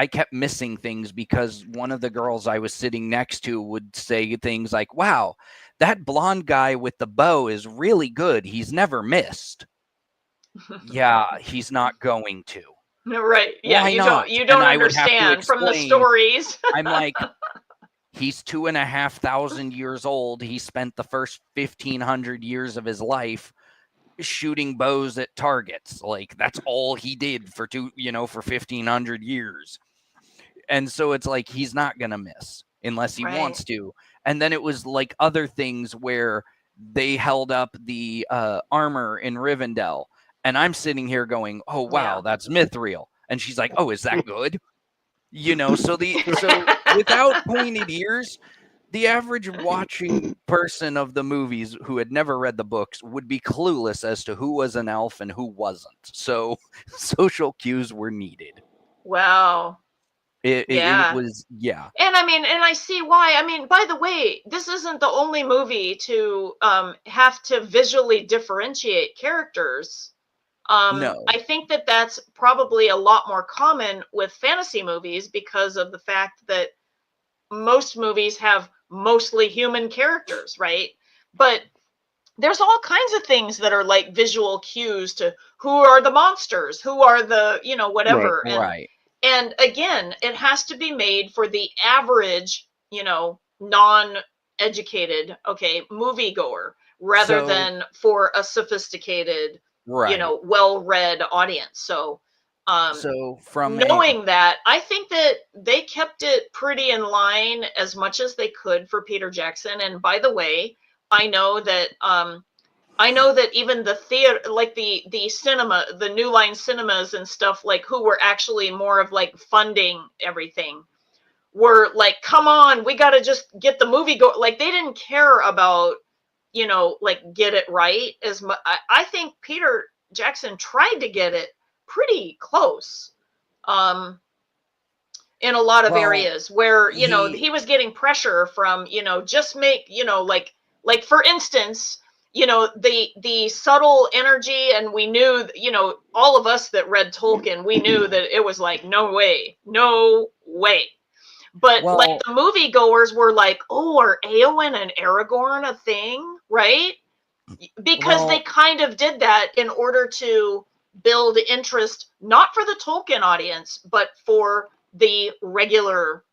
S3: kept missing things because one of the girls I was sitting next to would say things like, wow, that blonde guy with the bow is really good. He's never missed. Yeah, he's not going to.
S2: Right. Yeah,
S3: Why not?
S2: you
S3: And
S2: don't
S3: I would have to
S2: understand from the
S3: explain.
S2: stories.
S3: I'm like, he's 2,500 years old. He spent the first 1,500 years of his life shooting bows at targets. Like, that's all he did for 1,500 years. And so it's like, he's not going to miss unless he
S2: Right.
S3: wants to. And then it was like other things where they held up the armor in Rivendell. And I'm sitting here going, oh, wow,
S2: Yeah.
S3: that's Mithril. And she's like, oh, is that good? So without pointed ears, the average watching person of the movies who had never read the books would be clueless as to who was an elf and who wasn't. So social cues were needed.
S2: Wow.
S3: It
S2: Yeah.
S3: was, yeah.
S2: And I mean, and I see why. I mean, by the way, this isn't the only movie to have to visually differentiate characters.
S3: No.
S2: I think that that's probably a lot more common with fantasy movies because of the fact that most movies have mostly human characters, right? But there's all kinds of things that are like visual cues to who are the monsters, who are the, whatever.
S3: Right.
S2: And again, it has to be made for the average, non-educated, moviegoer, rather than for a sophisticated,
S3: right.
S2: well-read audience. So
S3: from
S2: knowing that, I think that they kept it pretty in line as much as they could for Peter Jackson. And by the way, I know that even the theater, like the cinema, the New Line cinemas and stuff, like who were actually more of like funding everything, were like, come on, we got to just get the movie go. Like they didn't care about, like get it right as much. I think Peter Jackson tried to get it pretty close in a lot of areas where, he was getting pressure from, just make, like for instance, the subtle energy. And we knew, all of us that read Tolkien, we knew that it was like, no way. But like the moviegoers were like, oh, are Eowyn and Aragorn a thing? Right? Because they kind of did that in order to build interest, not for the Tolkien audience, but for the regular,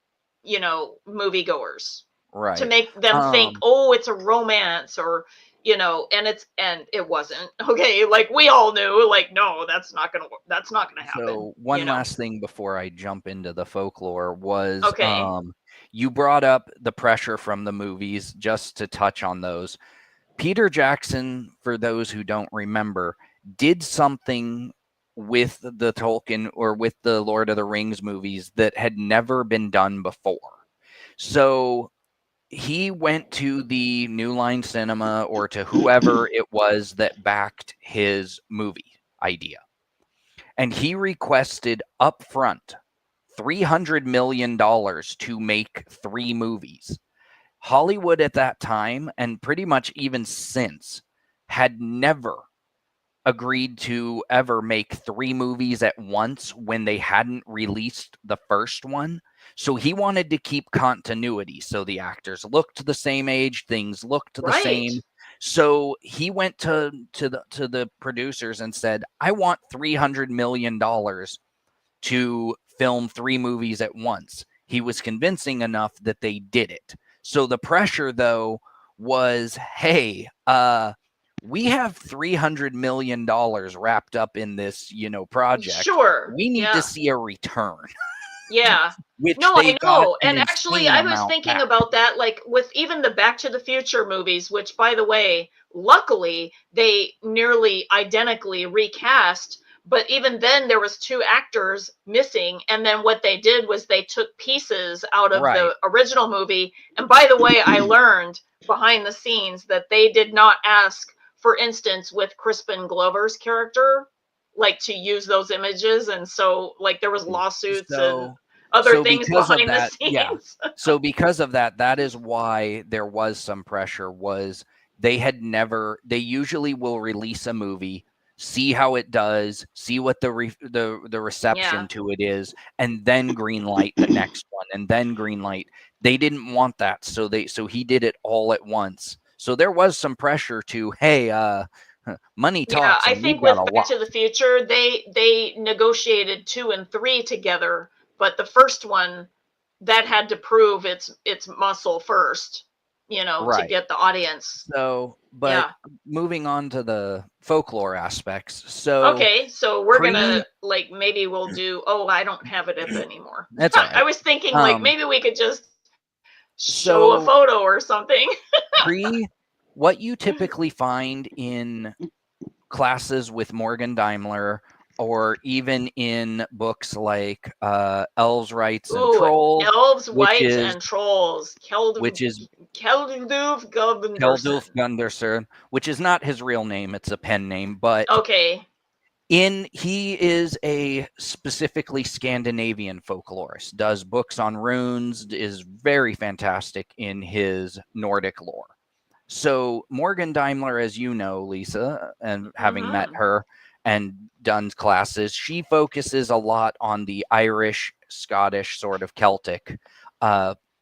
S2: moviegoers.
S3: Right.
S2: To make them think, oh, it's a romance, or, and it wasn't. Okay, like we all knew, like, no, that's not gonna happen.
S3: So one last thing before I jump into the folklore was,
S2: okay.
S3: You brought up the pressure from the movies, just to touch on those. Peter Jackson, for those who don't remember, did something with the Tolkien or with the Lord of the Rings movies that had never been done before. So he went to the New Line Cinema or to whoever it was that backed his movie idea. And he requested upfront $300 million to make 3 movies. Hollywood at that time, and pretty much even since, had never agreed to ever make 3 movies at once when they hadn't released the first one. So he wanted to keep continuity. So the actors looked the same age, things looked the same. So he went to the producers and said, I want $300 million to film 3 movies at once. He was convincing enough that they did it. So the pressure, though, was, hey, we have $300 million wrapped up in this, project.
S2: Sure.
S3: We need to see a return.
S2: Yeah. I know. And actually, I was thinking about that, like with even the Back to the Future movies, which, by the way, luckily, they nearly identically recast. But even then, there was 2 actors missing. And then what they did was they took pieces out of the original movie. And by the way, I learned behind the scenes that they did not ask, for instance, with Crispin Glover's character, like to use those images, and so like there was lawsuits and other
S3: So
S2: things
S3: because of
S2: behind the
S3: that, yeah.
S2: scenes.
S3: So because of that, that is why there was some pressure. Was they had never? They usually will release a movie, see how it does, see what the reception
S2: Yeah.
S3: to it is, and then green light the next one, and then green light. They didn't want that, so he did it all at once. So there was some pressure to, hey, money
S2: Yeah,
S3: talks,
S2: I
S3: and we've
S2: think
S3: got a
S2: with Back
S3: lot.
S2: to the Future, they negotiated 2 and 3 together, but the first one that had to prove its muscle first, you know, to
S3: Right.
S2: get the audience.
S3: So, but
S2: Yeah.
S3: moving on to the folklore aspects. So
S2: Okay, so we're gonna
S3: pre
S2: like maybe we'll do. Oh, I don't have it up anymore.
S3: that's all
S2: I
S3: right.
S2: was thinking like maybe we could just show a
S3: So
S2: photo or something.
S3: what you typically find in classes with Morgan Daimler, or even in books like Elves, Rights, and
S2: Ooh,
S3: Trolls,
S2: elves,
S3: which
S2: wights,
S3: is
S2: and trolls.
S3: which is
S2: Keldulf
S3: Keldulf
S2: Gunderson.
S3: Gunderson, which is not his real name; it's a pen name. But
S2: Okay.
S3: he is a specifically Scandinavian folklorist. Does books on runes. Is very fantastic in his Nordic lore. So Morgan Daimler, as you know, Lisa, and having met
S2: Mm-hmm.
S3: her and done classes, she focuses a lot on the Irish, Scottish, sort of Celtic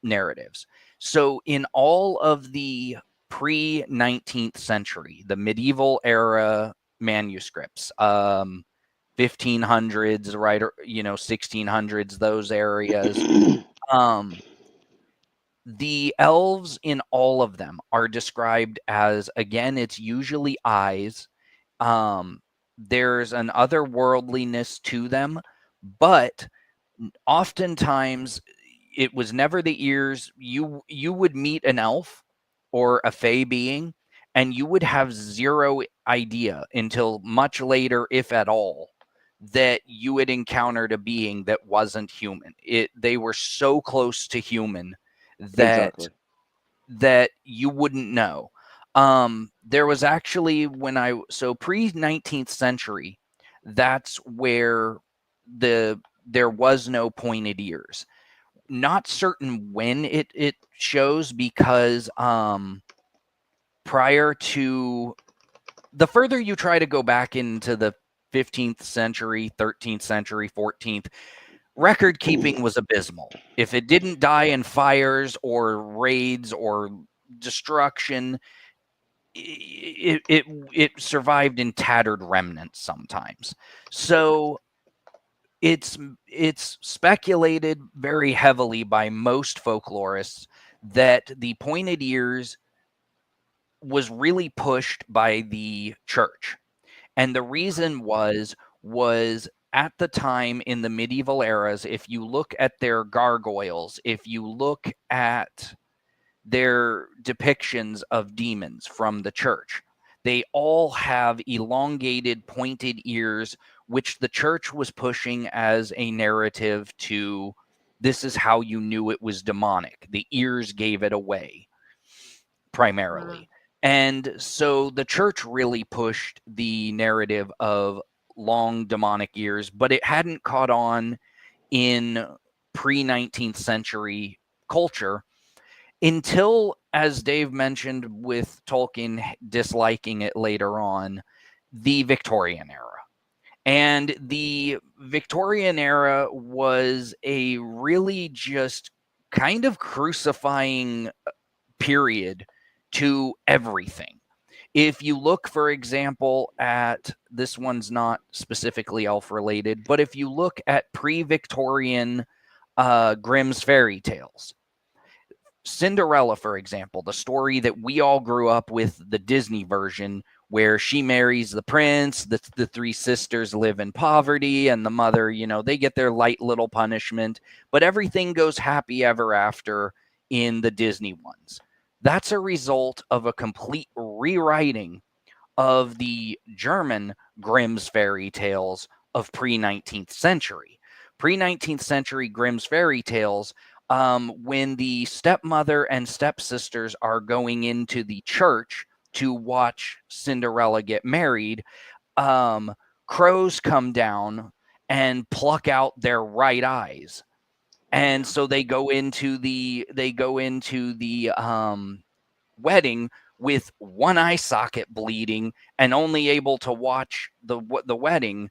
S3: narratives. So in all of the pre-19th century, the medieval era manuscripts, 1500s, right, or 1600s, those areas, the elves in all of them are described as, again, it's usually eyes. There's an otherworldliness to them, but oftentimes it was never the ears. You would meet an elf or a fey being, and you would have zero idea until much later, if at all, that you had encountered a being that wasn't human. They were so close to human that
S1: Exactly.
S3: you wouldn't know. There was actually pre-19th century, that's where there was no pointed ears. Not certain when it shows, because prior to, the further you try to go back into the 15th century, 13th century, 14th, record keeping was abysmal. If it didn't die in fires or raids or destruction, it survived in tattered remnants sometimes. So it's speculated very heavily by most folklorists that the pointed ears was really pushed by the church. And the reason was at the time in the medieval eras, if you look at their gargoyles, if you look at their depictions of demons from the church, they all have elongated, pointed ears, which the church was pushing as a narrative to, this is how you knew it was demonic. The ears gave it away, primarily. And so the church really pushed the narrative of long demonic ears, but it hadn't caught on in pre-19th century culture until, as Dave mentioned, with Tolkien disliking it later on, the Victorian era. And the Victorian era was a really just kind of crucifying period to everything. If you look, for example, at, this one's not specifically elf related, but if you look at pre-Victorian Grimm's fairy tales, Cinderella, for example, the story that we all grew up with, the Disney version, where she marries the prince, the three sisters live in poverty, and the mother, they get their light little punishment, but everything goes happy ever after in the Disney ones. That's a result of a complete rewriting of the German Grimm's fairy tales of pre-19th century. Pre-19th century Grimm's fairy tales when the stepmother and stepsisters are going into the church to watch Cinderella get married, crows come down and pluck out their right eyes. And so they go into the wedding with one eye socket bleeding and only able to watch the wedding.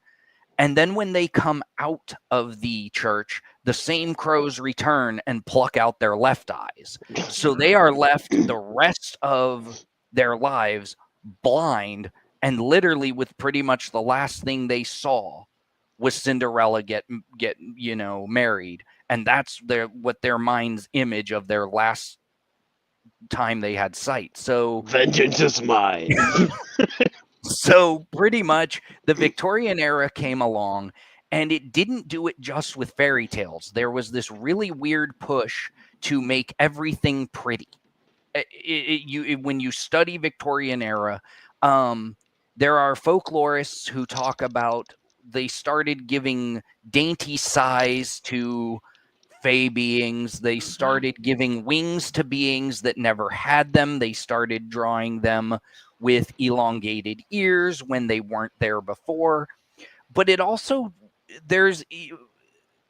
S3: And then when they come out of the church, the same crows return and pluck out their left eyes. So they are left the rest of their lives blind, and literally with pretty much the last thing they saw was Cinderella get married. And that's what their mind's image of their last time they had sight. So
S1: Vengeance is mine.
S3: so pretty much the Victorian era came along, and it didn't do it just with fairy tales. There was this really weird push to make everything pretty. When you study Victorian era, there are folklorists who talk about they started giving dainty size to fey beings. They started giving wings to beings that never had them. They started drawing them with elongated ears when they weren't there before. But it also, there's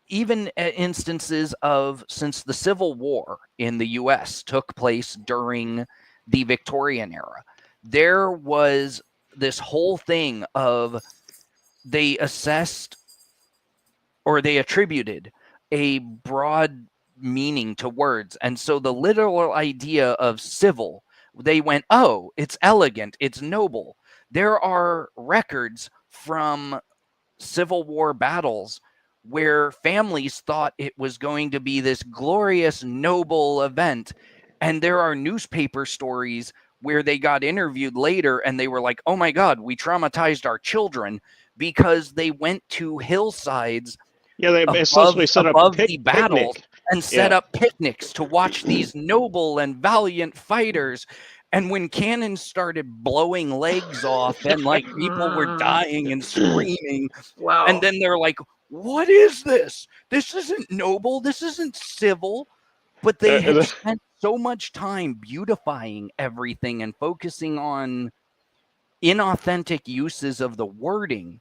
S3: even instances of, since the Civil War in the US took place during the Victorian era, there was this whole thing of they assessed or they attributed a broad meaning to words. And so the literal idea of civil, they went, oh, it's elegant, it's noble. There are records from Civil War battles where families thought it was going to be this glorious, noble event. And there are newspaper stories where they got interviewed later and they were like, oh my God, we traumatized our children because they went to hillsides
S1: Yeah, they essentially set up
S3: above the battles
S1: picnic.
S3: and set up picnics to watch these noble and valiant fighters. And when cannons started blowing legs off and like people were dying and screaming,
S2: Wow.
S3: and then they're like, what is this? This isn't noble. This isn't civil. But they had spent so much time beautifying everything and focusing on inauthentic uses of the wording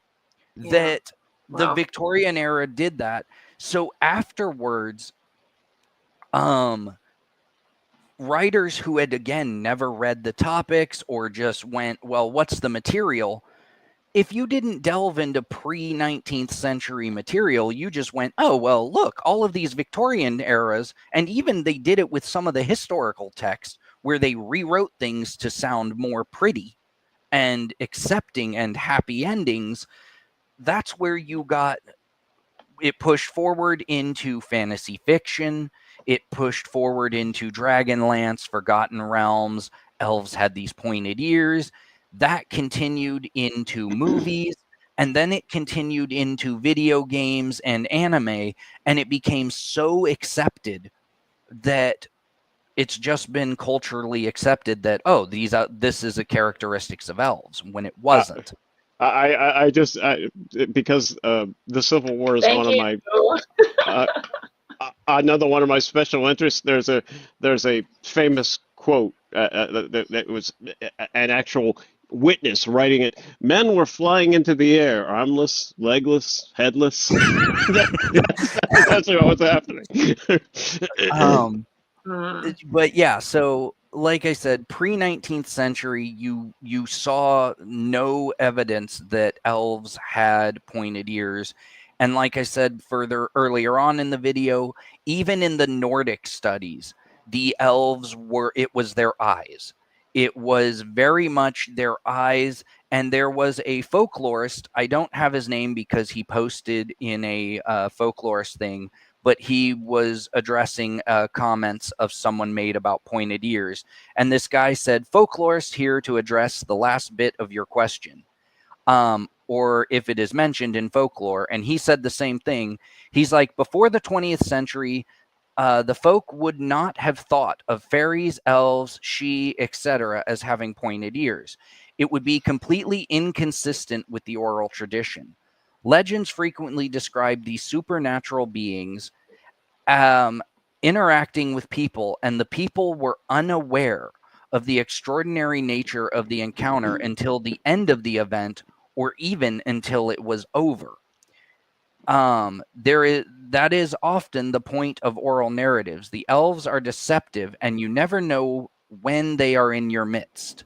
S3: that the Victorian era did that. So afterwards, writers who had, again, never read the topics or just went, well, what's the material? If you didn't delve into pre-19th century material, you just went, oh, well, look, all of these Victorian eras, and even they did it with some of the historical texts where they rewrote things to sound more pretty and accepting and happy endings. That's where you got it pushed forward into fantasy fiction. It pushed forward into Dragonlance, Forgotten Realms. Elves had these pointed ears. That continued into movies, and then it continued into video games and anime, and it became so accepted that it's just been culturally accepted that, oh, this is a characteristics of elves, when it wasn't.
S1: I just because the Civil War is one of my another one of my special interests. There's a famous quote that was an actual witness writing it. Men were flying into the air, armless, legless, headless. That's what was happening.
S3: But yeah, so like I said, pre-19th century, you saw no evidence that elves had pointed ears. And like I said earlier on in the video, even in the Nordic studies, the elves it was their eyes. It was very much their eyes. And there was a folklorist, I don't have his name because he posted in a folklorist thing, but he was addressing comments of someone made about pointed ears. And this guy said, folklorist here to address the last bit of your question. Or if it is mentioned in folklore. And he said the same thing. He's like, before the 20th century, the folk would not have thought of fairies, elves, she, etc. as having pointed ears. It would be completely inconsistent with the oral tradition. Legends frequently describe these supernatural beings interacting with people, and the people were unaware of the extraordinary nature of the encounter until the end of the event, or even until it was over. That is often the point of oral narratives. The elves are deceptive, and you never know when they are in your midst.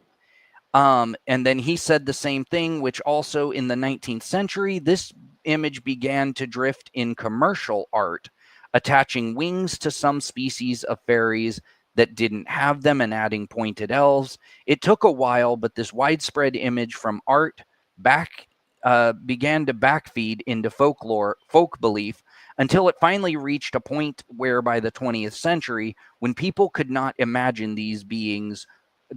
S3: And then he said the same thing, which also in the 19th century, this image began to drift in commercial art, attaching wings to some species of fairies that didn't have them and adding pointed elves. It took a while, but this widespread image from art began to backfeed into folk belief, until it finally reached a point where by the 20th century, when people could not imagine these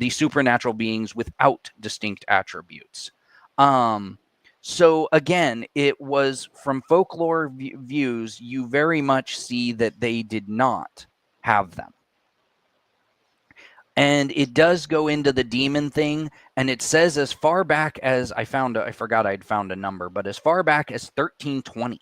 S3: supernatural beings without distinct attributes. So again, it was from folklore views, you very much see that they did not have them. And it does go into the demon thing, and it says as far back as I forgot I'd found a number, but as far back as 1320,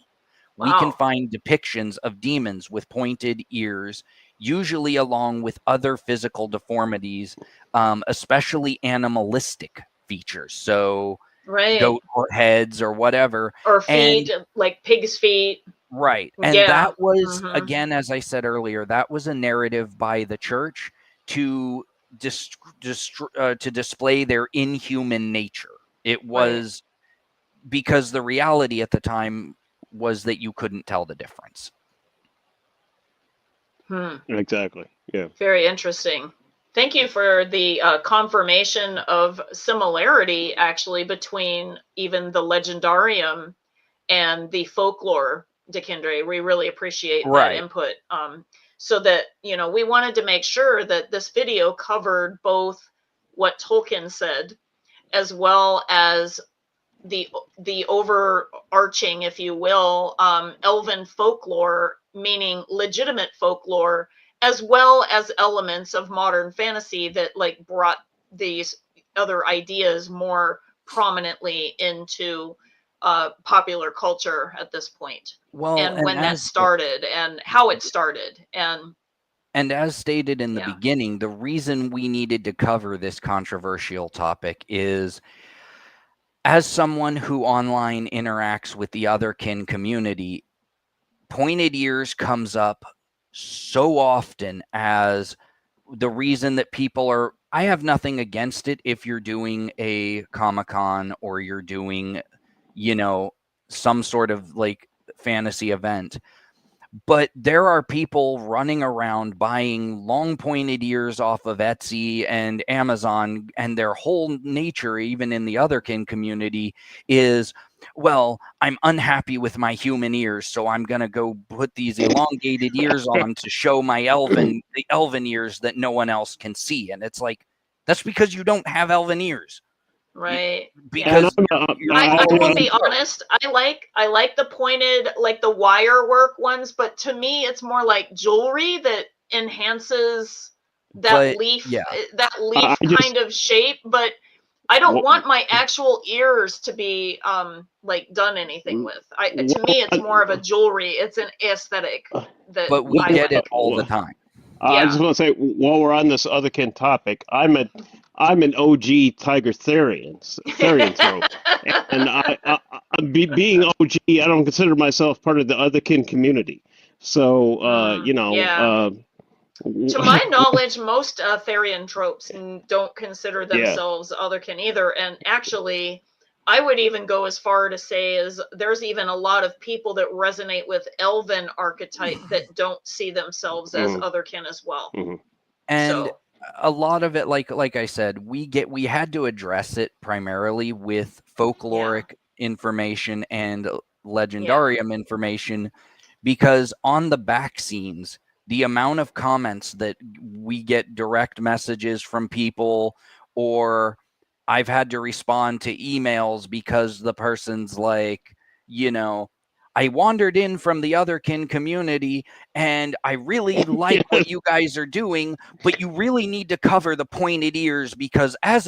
S3: we can find depictions of demons with pointed ears, usually along with other physical deformities, especially animalistic features. So goat heads or whatever.
S2: Or feet, like pig's feet.
S3: Right. And that was, again, as I said earlier, that was a narrative by the church to display their inhuman nature. It was because the reality at the time was that you couldn't tell the difference.
S1: Exactly. Yeah.
S2: Very interesting. Thank you for the confirmation of similarity, actually, between even the Legendarium and the folklore, Dakyndre. We really appreciate that input. So that, we wanted to make sure that this video covered both what Tolkien said, as well as the overarching, if you will, Elven folklore, meaning legitimate folklore, as well as elements of modern fantasy that brought these other ideas more prominently into popular culture at this point.
S3: Well,
S2: and when that started and how it started. And
S3: as stated in the beginning, the reason we needed to cover this controversial topic is, as someone who online interacts with the otherkin community, pointed ears comes up so often as the reason that people are. I have nothing against it if you're doing a Comic-Con or you're doing, some sort of fantasy event. But there are people running around buying long pointed ears off of Etsy and Amazon, and their whole nature, even in the otherkin community, is, well, I'm unhappy with my human ears, so I'm going to go put these elongated ears on to show my the elven ears that no one else can see. And it's like, that's because you don't have elven ears.
S2: Right.
S3: Because
S2: I will be honest, I like the pointed, the wire work ones, but to me it's more like jewelry that enhances that leaf kind of shape, but I don't want my actual ears to be done anything with. To me it's more of a jewelry, it's an aesthetic that.
S3: But we get it all the time.
S1: I just want to say, while we're on this otherkin topic, I'm an OG Tiger Therian trope, and being OG, I don't consider myself part of the otherkin community. So
S2: to my knowledge, most Therian tropes don't consider themselves otherkin either. And actually, I would even go as far to say is there's even a lot of people that resonate with Elven archetype that don't see themselves as otherkin as well.
S3: And a lot of it, like I said, we had to address it primarily with folkloric information and Legendarium information, because on the back scenes, the amount of comments that we get, direct messages from people, or I've had to respond to emails because the person's like, I wandered in from the otherkin community and I really like what you guys are doing, but you really need to cover the pointed ears because as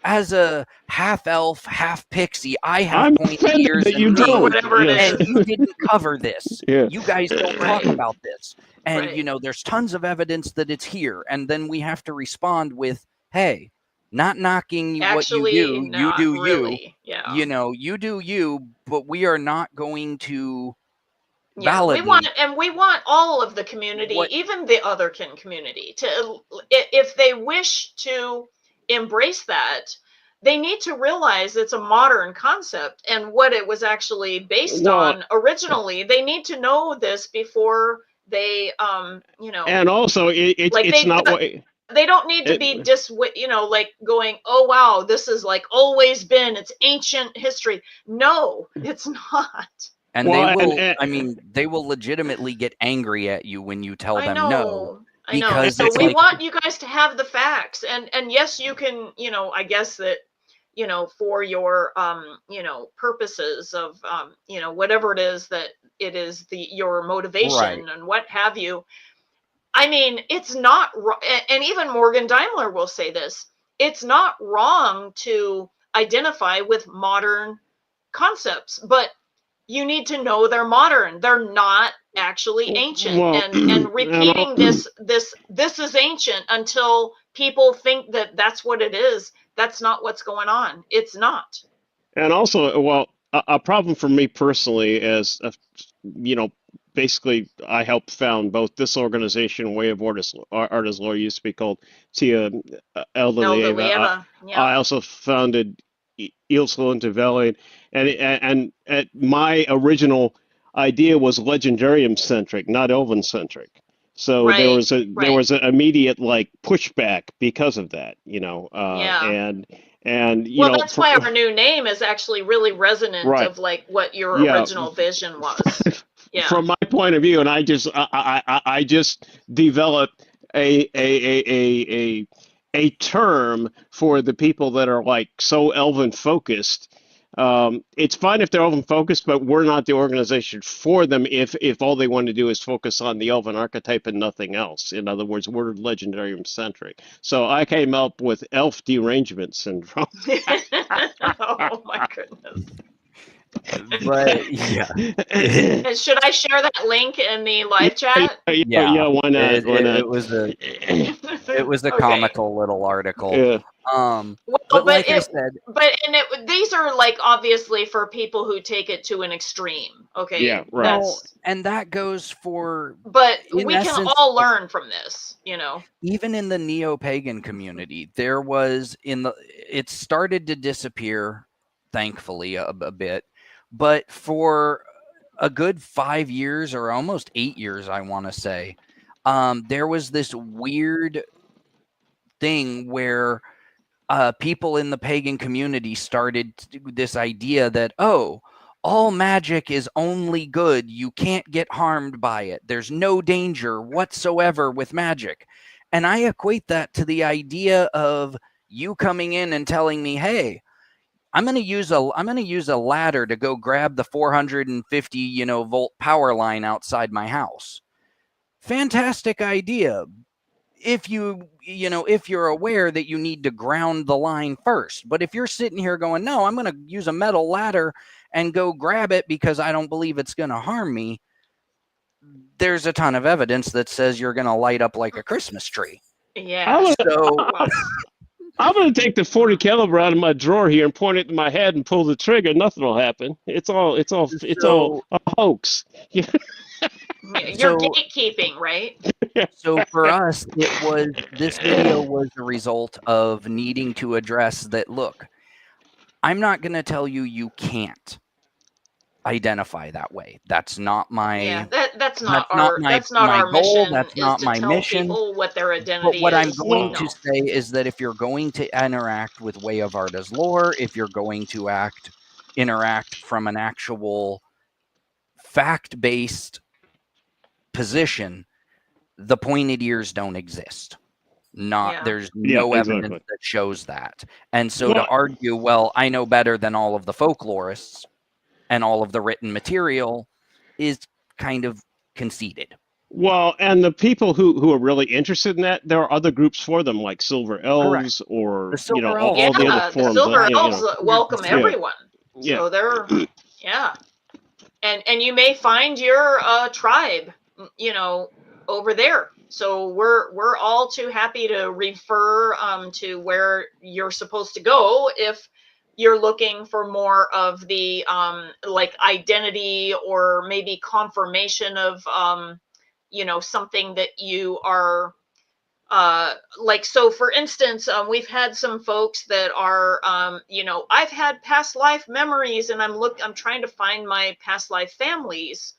S3: as a half elf, half pixie, I have
S1: I'm
S3: pointy
S1: offended
S3: ears
S1: that you
S3: and
S1: don't.
S3: nails,
S2: Whatever it
S1: Yeah.
S2: is.
S3: and you didn't cover this.
S1: Yeah.
S3: You guys don't
S2: Right.
S3: talk about this. And,
S2: Right.
S3: there's tons of evidence that it's here. And then we have to respond with, hey, not knocking what you
S2: Actually,
S3: do. You
S2: not
S3: do you.
S2: really. Yeah.
S3: You do you, but we are not going to
S2: Yeah, we
S3: validate
S2: want all of the community,
S3: what.
S2: even the otherkin community, to, if they wish to embrace that, they need to realize it's a modern concept and what it was actually based
S1: Well,
S2: on originally. They need to know this before they,
S1: and also
S2: like
S1: it's not what
S2: they don't need to
S1: it,
S2: be like going, oh wow, this is like always been, it's ancient history. No, it's not.
S3: And
S1: well,
S3: they will,
S1: and
S3: I mean, they will legitimately get angry at you when you tell
S2: I
S3: them no,
S2: know. I know.
S3: because
S2: So
S3: it's
S2: we
S3: like,
S2: want you guys to have the facts. And yes, you can, I guess that, for your purposes of whatever it is that it is your motivation
S3: right.
S2: and what have you. I mean, it's not and even Morgan Daimler will say this. It's not wrong to identify with modern concepts, but you need to know they're modern. They're not actually ancient.
S1: well,
S2: And repeating this is ancient until people think that that's what it is. That's not what's going on. It's not.
S1: and also, well, a problem for me personally is, you know, basically I helped found both this organization, Way of Arda's Lore, used to be called Tia Eldalieva.
S2: Eldalieva. Yeah.
S1: I also founded Valley, and my original idea was Legendarium centric, not Elven centric. So
S2: Right.
S1: there was an immediate like pushback because of that,
S2: Yeah.
S1: and
S2: Well, that's why our new name is actually really resonant
S1: right,
S2: of like what your
S1: yeah.
S2: original vision was. Yeah.
S1: From my point of view, and I just developed a term for the people that are like so elven focused. It's fine if they're elven focused, but we're not the organization for them if all they want to do is focus on the elven archetype and nothing else. In other words, we're legendarium centric. So I came up with elf derangement syndrome.
S2: Oh my goodness.
S3: But yeah,
S2: And should I share that link in the live chat?
S1: Yeah, why not?
S3: it,
S1: Why
S3: it,
S1: not?
S3: it was a it was a
S2: Okay.
S3: comical little article.
S1: Yeah.
S2: Well,
S3: But like I said,
S2: these are like obviously for people who take it to an extreme. Okay.
S1: Yeah, right.
S3: well, and that goes for,
S2: But
S3: in
S2: we can
S3: essence,
S2: all learn from this,
S3: even in the neo-pagan community, there was it started to disappear, thankfully, a bit, but for a good 5 years or almost 8 years, I want to say, there was this weird thing where people in the pagan community started this idea that, oh, all magic is only good. You can't get harmed by it. There's no danger whatsoever with magic. And I equate that to the idea of you coming in and telling me, hey, I'm going to use a ladder to go grab the 450, volt power line outside my house. Fantastic idea. If you're aware that you need to ground the line first. But if you're sitting here going, no, I'm going to use a metal ladder and go grab it because I don't believe it's going to harm me, there's a ton of evidence that says you're going to light up like a Christmas tree.
S2: Yeah.
S1: I'm gonna take the 40 caliber out of my drawer here and point it to my head and pull the trigger. Nothing will happen. It's all a hoax.
S2: You're gatekeeping, right?
S3: So for us, this video was the result of needing to address that. Look, I'm not going to tell you can't identify that way. That's not my
S2: that's not our
S3: goal.
S2: mission.
S3: That's not my mission.
S2: People what their
S3: But
S2: identity
S3: what I'm
S2: is.
S3: going to say is that if you're going to interact with Way of Arda's lore, if you're going to interact from an actual fact-based position, the pointed ears don't exist. There's no evidence that shows that. And so to argue, well, I know better than all of the folklorists and all of the written material is kind of conceited.
S1: Well, and the people who are really interested in that, there are other groups for them, like Silver
S3: Correct.
S1: Elves, or
S3: The Silver Elves
S1: all the other
S2: Yeah, the
S1: forums.
S2: Silver
S1: You
S2: Elves
S1: know,
S2: welcome
S3: 100%.
S1: yeah,
S2: everyone.
S1: yeah,
S2: So they're, yeah. And you may find your tribe, over there. So we're all too happy to refer to where you're supposed to go if you're looking for more of the like identity or maybe confirmation of something that you are like. So for instance, we've had some folks that are I've had past life memories and I'm trying to find my past life families.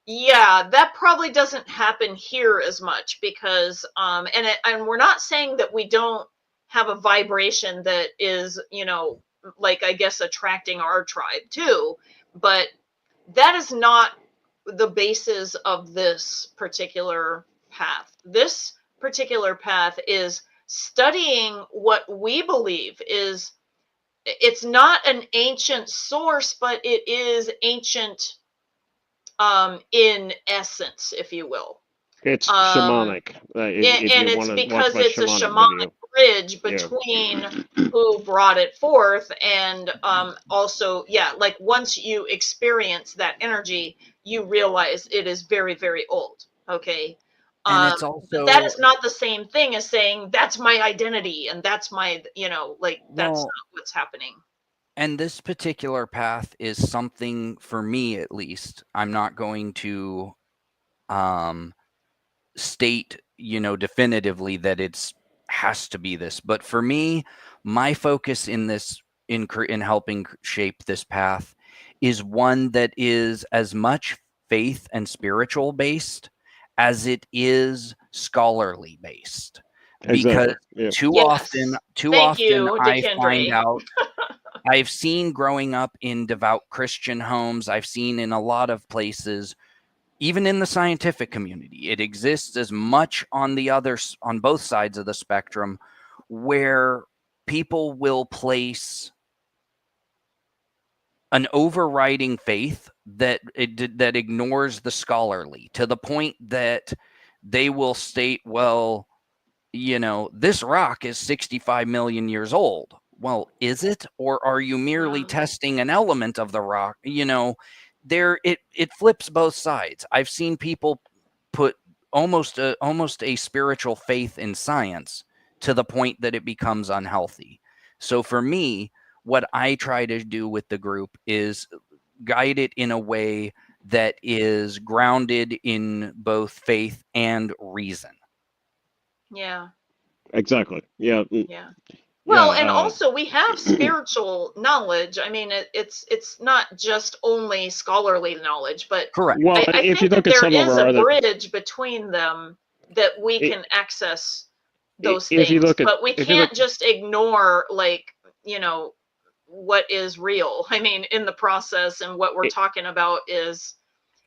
S2: Yeah, that probably doesn't happen here as much because and we're not saying that we don't have a vibration that is, like, I guess, attracting our tribe too, but that is not the basis of this particular path. This particular path is studying what we believe is, it's not an ancient source, but it is ancient in essence, if you will.
S1: it's
S2: Um,
S1: shamanic. If
S2: and
S1: you
S2: it's
S1: want to watch
S2: because
S1: my
S2: it's a
S1: shamanic
S2: shamanic
S1: video,
S2: bridge
S1: yeah,
S2: between who brought it forth and also, yeah, like once you experience that energy, you realize it is very, very old. Okay.
S3: And
S2: Um,
S3: it's
S2: but that
S3: also,
S2: is not the same thing as saying that's my identity and that's my, like, that's
S3: well,
S2: not what's happening.
S3: and this particular path is something, for me at least, I'm not going to um state, definitively that it's has to be this, but for me, my focus in this, in helping shape this path, is one that is as much faith and spiritual based as it is scholarly based, because
S1: exactly, yeah,
S3: too
S2: Yes. Thank
S3: often
S2: you,
S3: I find
S2: Dakyndre.
S3: out, I've seen growing up in devout Christian homes, I've seen in a lot of places, even in the scientific community, it exists as much on both sides of the spectrum, where people will place an overriding faith that ignores the scholarly, to the point that they will state, well, this rock is 65 million years old. Well, is it? Or are you merely
S2: Yeah.
S3: testing an element of the rock? It flips both sides. I've seen people put almost a spiritual faith in science to the point that it becomes unhealthy. So for me, what I try to do with the group is guide it in a way that is grounded in both faith and reason.
S2: Yeah.
S1: exactly, yeah,
S2: Yeah.
S1: yeah.
S2: Well, and also we have spiritual knowledge. I mean, it's not just only scholarly knowledge, but
S3: Correct.
S1: Well,
S2: I
S1: if you
S2: think that
S1: look at
S2: there
S1: some of
S2: is a
S1: our other,
S2: bridge between them that we
S1: i-
S2: can access those
S1: if you
S2: things,
S1: look at,
S2: but we
S1: if you look,
S2: can't just ignore, like, what is real. I mean, in the process, and what we're
S1: i-
S2: talking about is,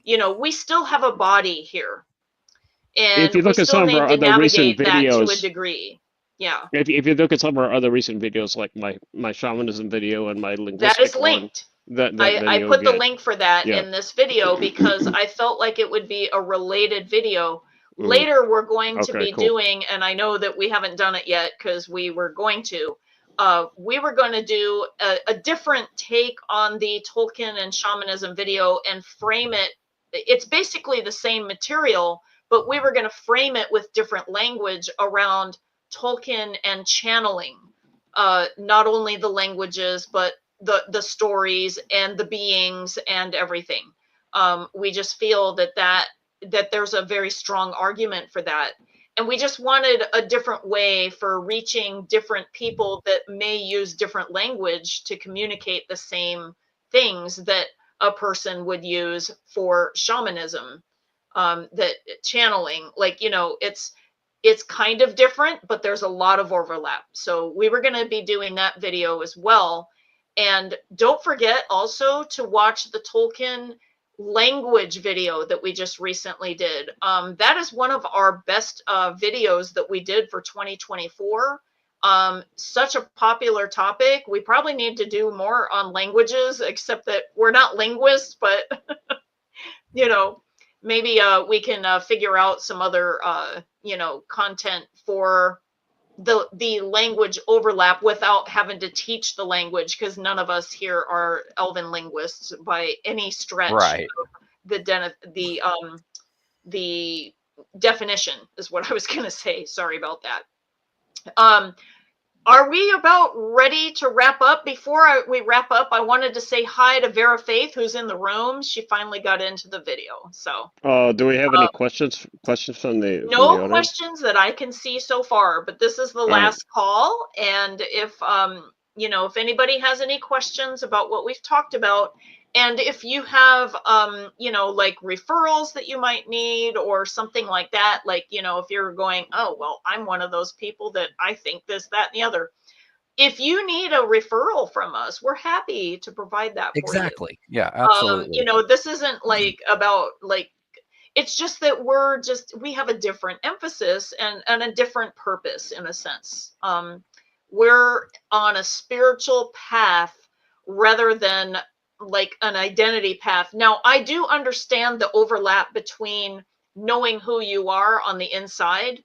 S2: we still have a body here,
S1: if
S2: and
S1: you
S2: we
S1: look at
S2: still
S1: some of
S2: need
S1: our
S2: to
S1: other recent
S2: navigate that to a
S1: videos,
S2: degree. Yeah.
S1: if you look at some of our other recent videos, like my shamanism video and my
S2: That is
S1: linguistic one,
S2: linked.
S1: that
S2: I
S1: video,
S2: put the
S1: yeah,
S2: link for that
S1: yeah,
S2: in this video because I felt like it would be a related video.
S1: mm,
S2: Later, we're going to
S1: okay,
S2: be
S1: cool,
S2: doing, and I know that we haven't done it yet because we were going to do a different take on the Tolkien and shamanism video and frame it. It's basically the same material, but we were going to frame it with different language around Tolkien and channeling. Not only the languages, but the stories and the beings and everything. We just feel that there's a very strong argument for that, and we just wanted a different way for reaching different people that may use different language to communicate the same things that a person would use for shamanism. That channeling, like, it's kind of different, but there's a lot of overlap. So we were going to be doing that video as well. And don't forget also to watch the Tolkien language video that we just recently did. That is one of our best videos that we did for 2024. Such a popular topic. We probably need to do more on languages, except that we're not linguists, but you know, maybe we can figure out some other content for the language overlap without having to teach the language, because none of us here are Elven linguists by any stretch.
S3: Right.
S2: The definition is what I was going to say. Sorry about that. Are we about ready to wrap up? Before we wrap up, I wanted to say hi to Vera Faith, who's in the room. She finally got into the video. So,
S1: Do we have any questions from the
S2: no
S1: audience?
S2: questions that I can see so far, but this is the
S1: All right.
S2: last call. And if if anybody has any questions about what we've talked about, and if you have like referrals that you might need or something like that, like if you're going, oh well, I'm one of those people that I think this, that, and the other. If you need a referral from us, we're happy to provide that for you.
S3: Exactly. Yeah, absolutely.
S2: This isn't like about like, it's just that we have a different emphasis and a different purpose in a sense. We're on a spiritual path rather than like an identity path. Now, I do understand the overlap between knowing who you are on the inside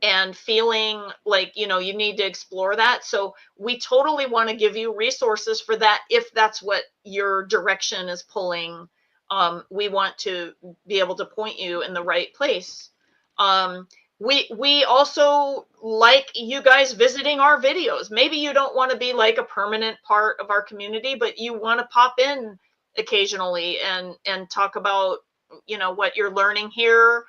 S2: and feeling like you need to explore that. So we totally want to give you resources for that if that's what your direction is pulling. We want to be able to point you in the right place. We also like you guys visiting our videos. Maybe you don't want to be like a permanent part of our community, but you want to pop in occasionally and talk about what you're learning here.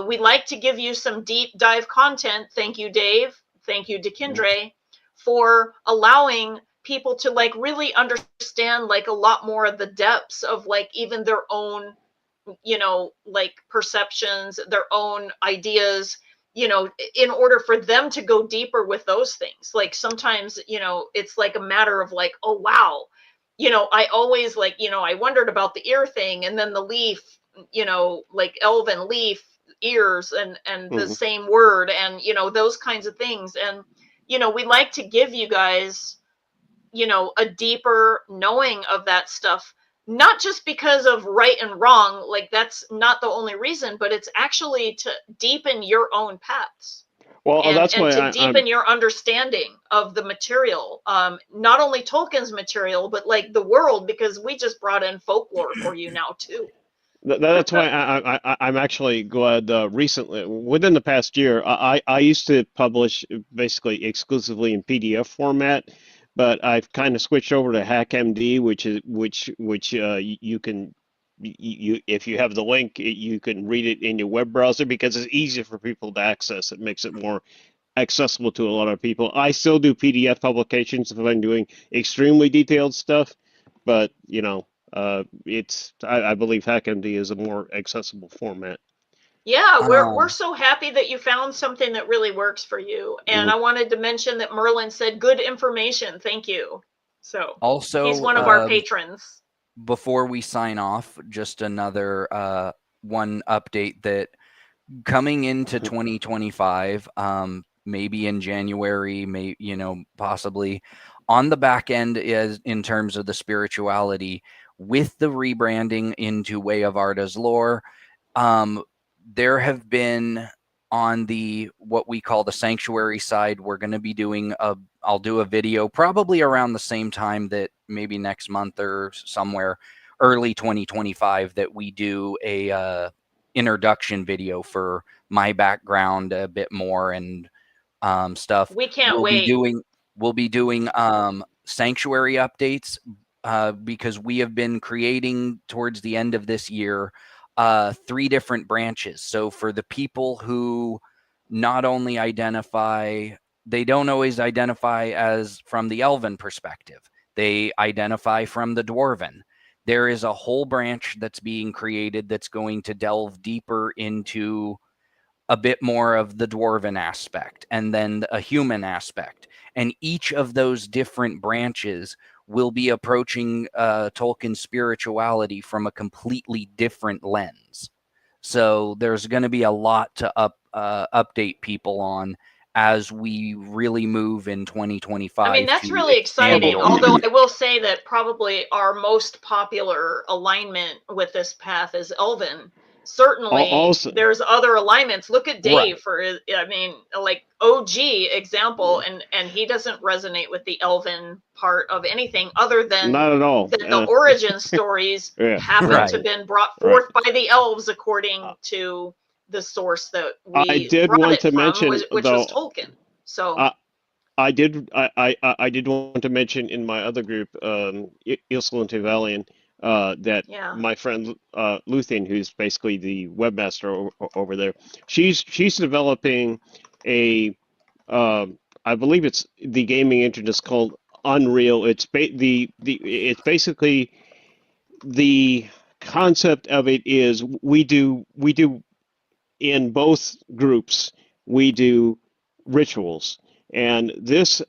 S2: We like to give you some deep dive content. Thank you, Dave. Thank you, Dakyndre, for allowing people to like really understand like a lot more of the depths of like even their own, like perceptions, their own ideas, in order for them to go deeper with those things. Like sometimes, it's like a matter of like, oh, wow. I always like, I wondered about the ear thing, and then the leaf, like Elven leaf, ears, and the same word, and those kinds of things. And we like to give you guys a deeper knowing of that stuff, not just because of right and wrong, like that's not the only reason, but it's actually to deepen your own paths.
S1: Well, that's
S2: and
S1: why
S2: to deepen your understanding of the material, not only Tolkien's material, but like the world, because we just brought in folklore for you now too.
S1: That's why I'm actually glad recently, within the past year, I used to publish basically exclusively in PDF format, but I've kind of switched over to HackMD, which you can if you have the link, you can read it in your web browser because it's easier for people to access. It makes it more accessible to a lot of people. I still do PDF publications if I'm doing extremely detailed stuff, but I believe HackMD is a more accessible format.
S2: Yeah, we're so happy that you found something that really works for you. And I wanted to mention that Merlin said good information. Thank you. So
S3: also,
S2: he's one of our patrons.
S3: Before we sign off, just another one update that coming into 2025, maybe in January, possibly on the back end is in terms of the spirituality with the rebranding into Way of Arda's Lore. There have been on the what we call the sanctuary side, we're going to be doing I'll do a video probably around the same time that maybe next month or somewhere early 2025 that we do a introduction video for my background a bit more and stuff.
S2: We can't wait.
S3: We'll be doing sanctuary updates because we have been creating towards the end of this year 3 different branches. So for the people who not only they don't always identify as from the Elven perspective. They identify from the Dwarven. There is a whole branch that's being created that's going to delve deeper into a bit more of the Dwarven aspect and then a human aspect. And each of those different branches will be approaching Tolkien's spirituality from a completely different lens. So there's going to be a lot to update people on as we really move in 2025.
S2: I mean, that's really exciting. Although I will say that probably our most popular alignment with this path is Elven. certainly
S1: Also,
S2: there's other alignments. Look at Dave
S3: Right.
S2: for, I mean, like OG example, and he doesn't resonate with the Elven part of anything other than
S1: not at all.
S2: that the origin stories
S1: Yeah,
S2: happen
S3: Right.
S2: to have been brought
S1: right.
S2: forth by the elves according to the source that
S1: I
S2: we
S1: did
S2: brought
S1: want
S2: it
S1: to
S2: from,
S1: mention,
S2: which was
S1: though.
S2: Tolkien. So
S1: I did want to mention in my other group, Ilsland Valian, that
S2: yeah,
S1: my friend Luthian, who's basically the webmaster over there, she's developing a, I believe it's the gaming engine is called Unreal. It's basically the concept of it is we do in both groups we do rituals, and this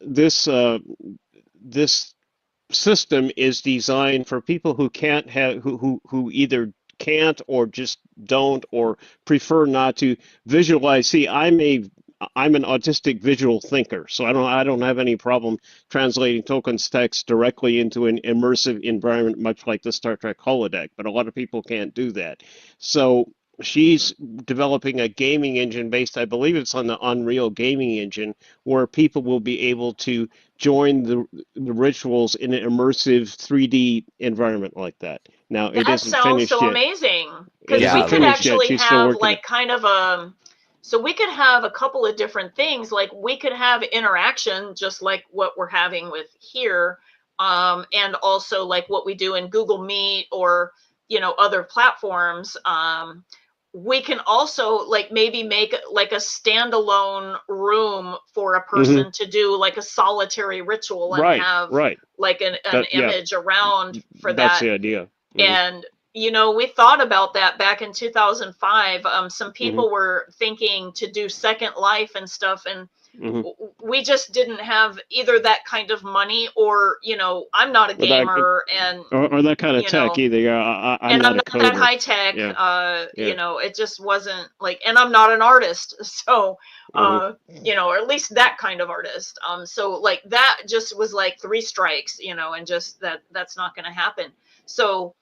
S1: system is designed for people who can't have who either can't or just don't or prefer not to visualize. See, I'm an autistic visual thinker, so I don't have any problem translating Tolkien's text directly into an immersive environment, much like the Star Trek holodeck. But a lot of people can't do that. So she's developing a gaming engine based, I believe it's on the Unreal gaming engine, where people will be able to join the rituals in an immersive 3D environment like that. Now, it
S2: that
S1: isn't
S2: sounds
S1: finished
S2: so
S1: yet.
S2: amazing,
S1: It
S2: because we
S1: isn't
S3: Yeah,
S2: could
S1: finished yet.
S2: actually
S1: She's still
S2: have
S1: working it.
S2: like kind of a, so we could have a couple of different things. Like we could have interaction just like what we're having with here, and also like what we do in Google Meet or other platforms. We can also like maybe make like a standalone room for a
S1: Hmm.
S2: person to do like a solitary ritual and
S1: Right,
S2: have
S1: right.
S2: like an
S1: That, yeah,
S2: image around for
S1: that's
S2: that.
S1: the idea. Hmm.
S2: And we thought about that back in 2005. Some
S1: Hmm.
S2: people were thinking to do Second Life and stuff, and
S1: Hmm.
S2: we just didn't have either that kind of money, or I'm not a
S1: Or that,
S2: gamer, and
S1: or that kind of
S2: you
S1: tech
S2: know
S1: either. Yeah, I'm
S2: and I'm
S1: not a
S2: not that
S1: coder.
S2: high tech.
S1: Yeah, yeah.
S2: It just wasn't like, and I'm not an artist, so
S1: Hmm.
S2: or at least that kind of artist. So like that just was like three strikes, and just that's not going to happen. So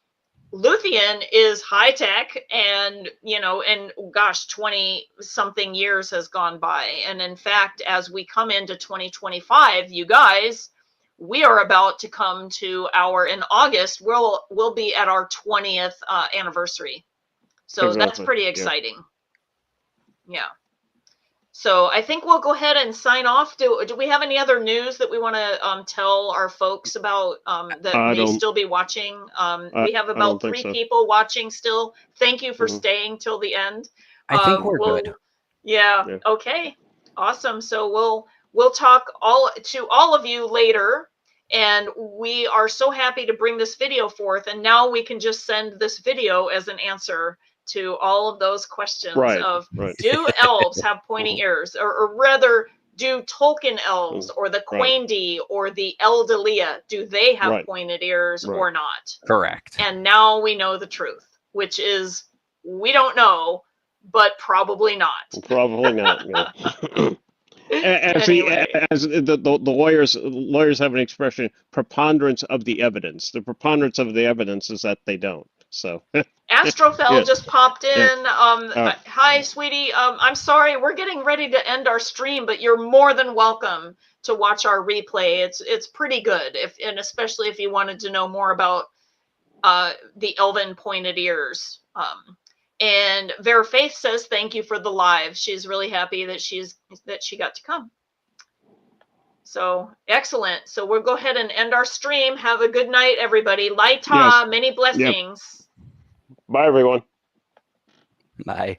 S2: Luthien is high tech, and and gosh, 20 something years has gone by. And in fact, as we come into 2025, you guys, we are about to come to in August, we'll be at our 20th anniversary. So that's
S1: Exactly.
S2: pretty
S1: Yeah.
S2: exciting. Yeah. So I think we'll go ahead and sign off. Do we have any other news that we want to tell our folks about that
S1: I
S2: may
S1: don't.
S2: still be watching? We have
S1: I don't
S2: about
S1: think
S2: 3
S1: so.
S2: people watching still. Thank you for
S1: Hmm.
S2: staying till the end.
S3: I think we're good.
S2: Yeah,
S1: Yeah.
S2: okay, awesome. So we'll talk to all of you later, and we are so happy to bring this video forth. And now we can just send this video as an answer to all of those questions
S1: Right.
S2: of,
S1: Right.
S2: do elves have pointy
S1: Hmm.
S2: ears, or rather, do Tolkien elves or the
S1: Right.
S2: Quendi or the Eldalie, do they have
S1: Right.
S2: pointed ears
S1: Right.
S2: or not?
S3: Correct.
S2: And now we know the truth, which is we don't know, but probably not.
S1: Probably not. Yeah.
S2: Anyway,
S1: As the lawyers have an expression, preponderance of the evidence. The preponderance of the evidence is that they don't. So
S2: Astrofel
S1: yeah,
S2: just popped
S1: yeah.
S2: in.
S1: Uh,
S2: Hi, sweetie. I'm sorry, we're getting ready to end our stream, but you're more than welcome to watch our replay. It's pretty good, and especially if you wanted to know more about the Elven pointed ears. And Vera Faith says thank you for the live. She's really happy that she got to come. So excellent. So we'll go ahead and end our stream. Have a good night, everybody.
S1: yes.
S2: Laita, many
S1: Yep.
S2: blessings.
S1: Bye, everyone.
S3: Bye.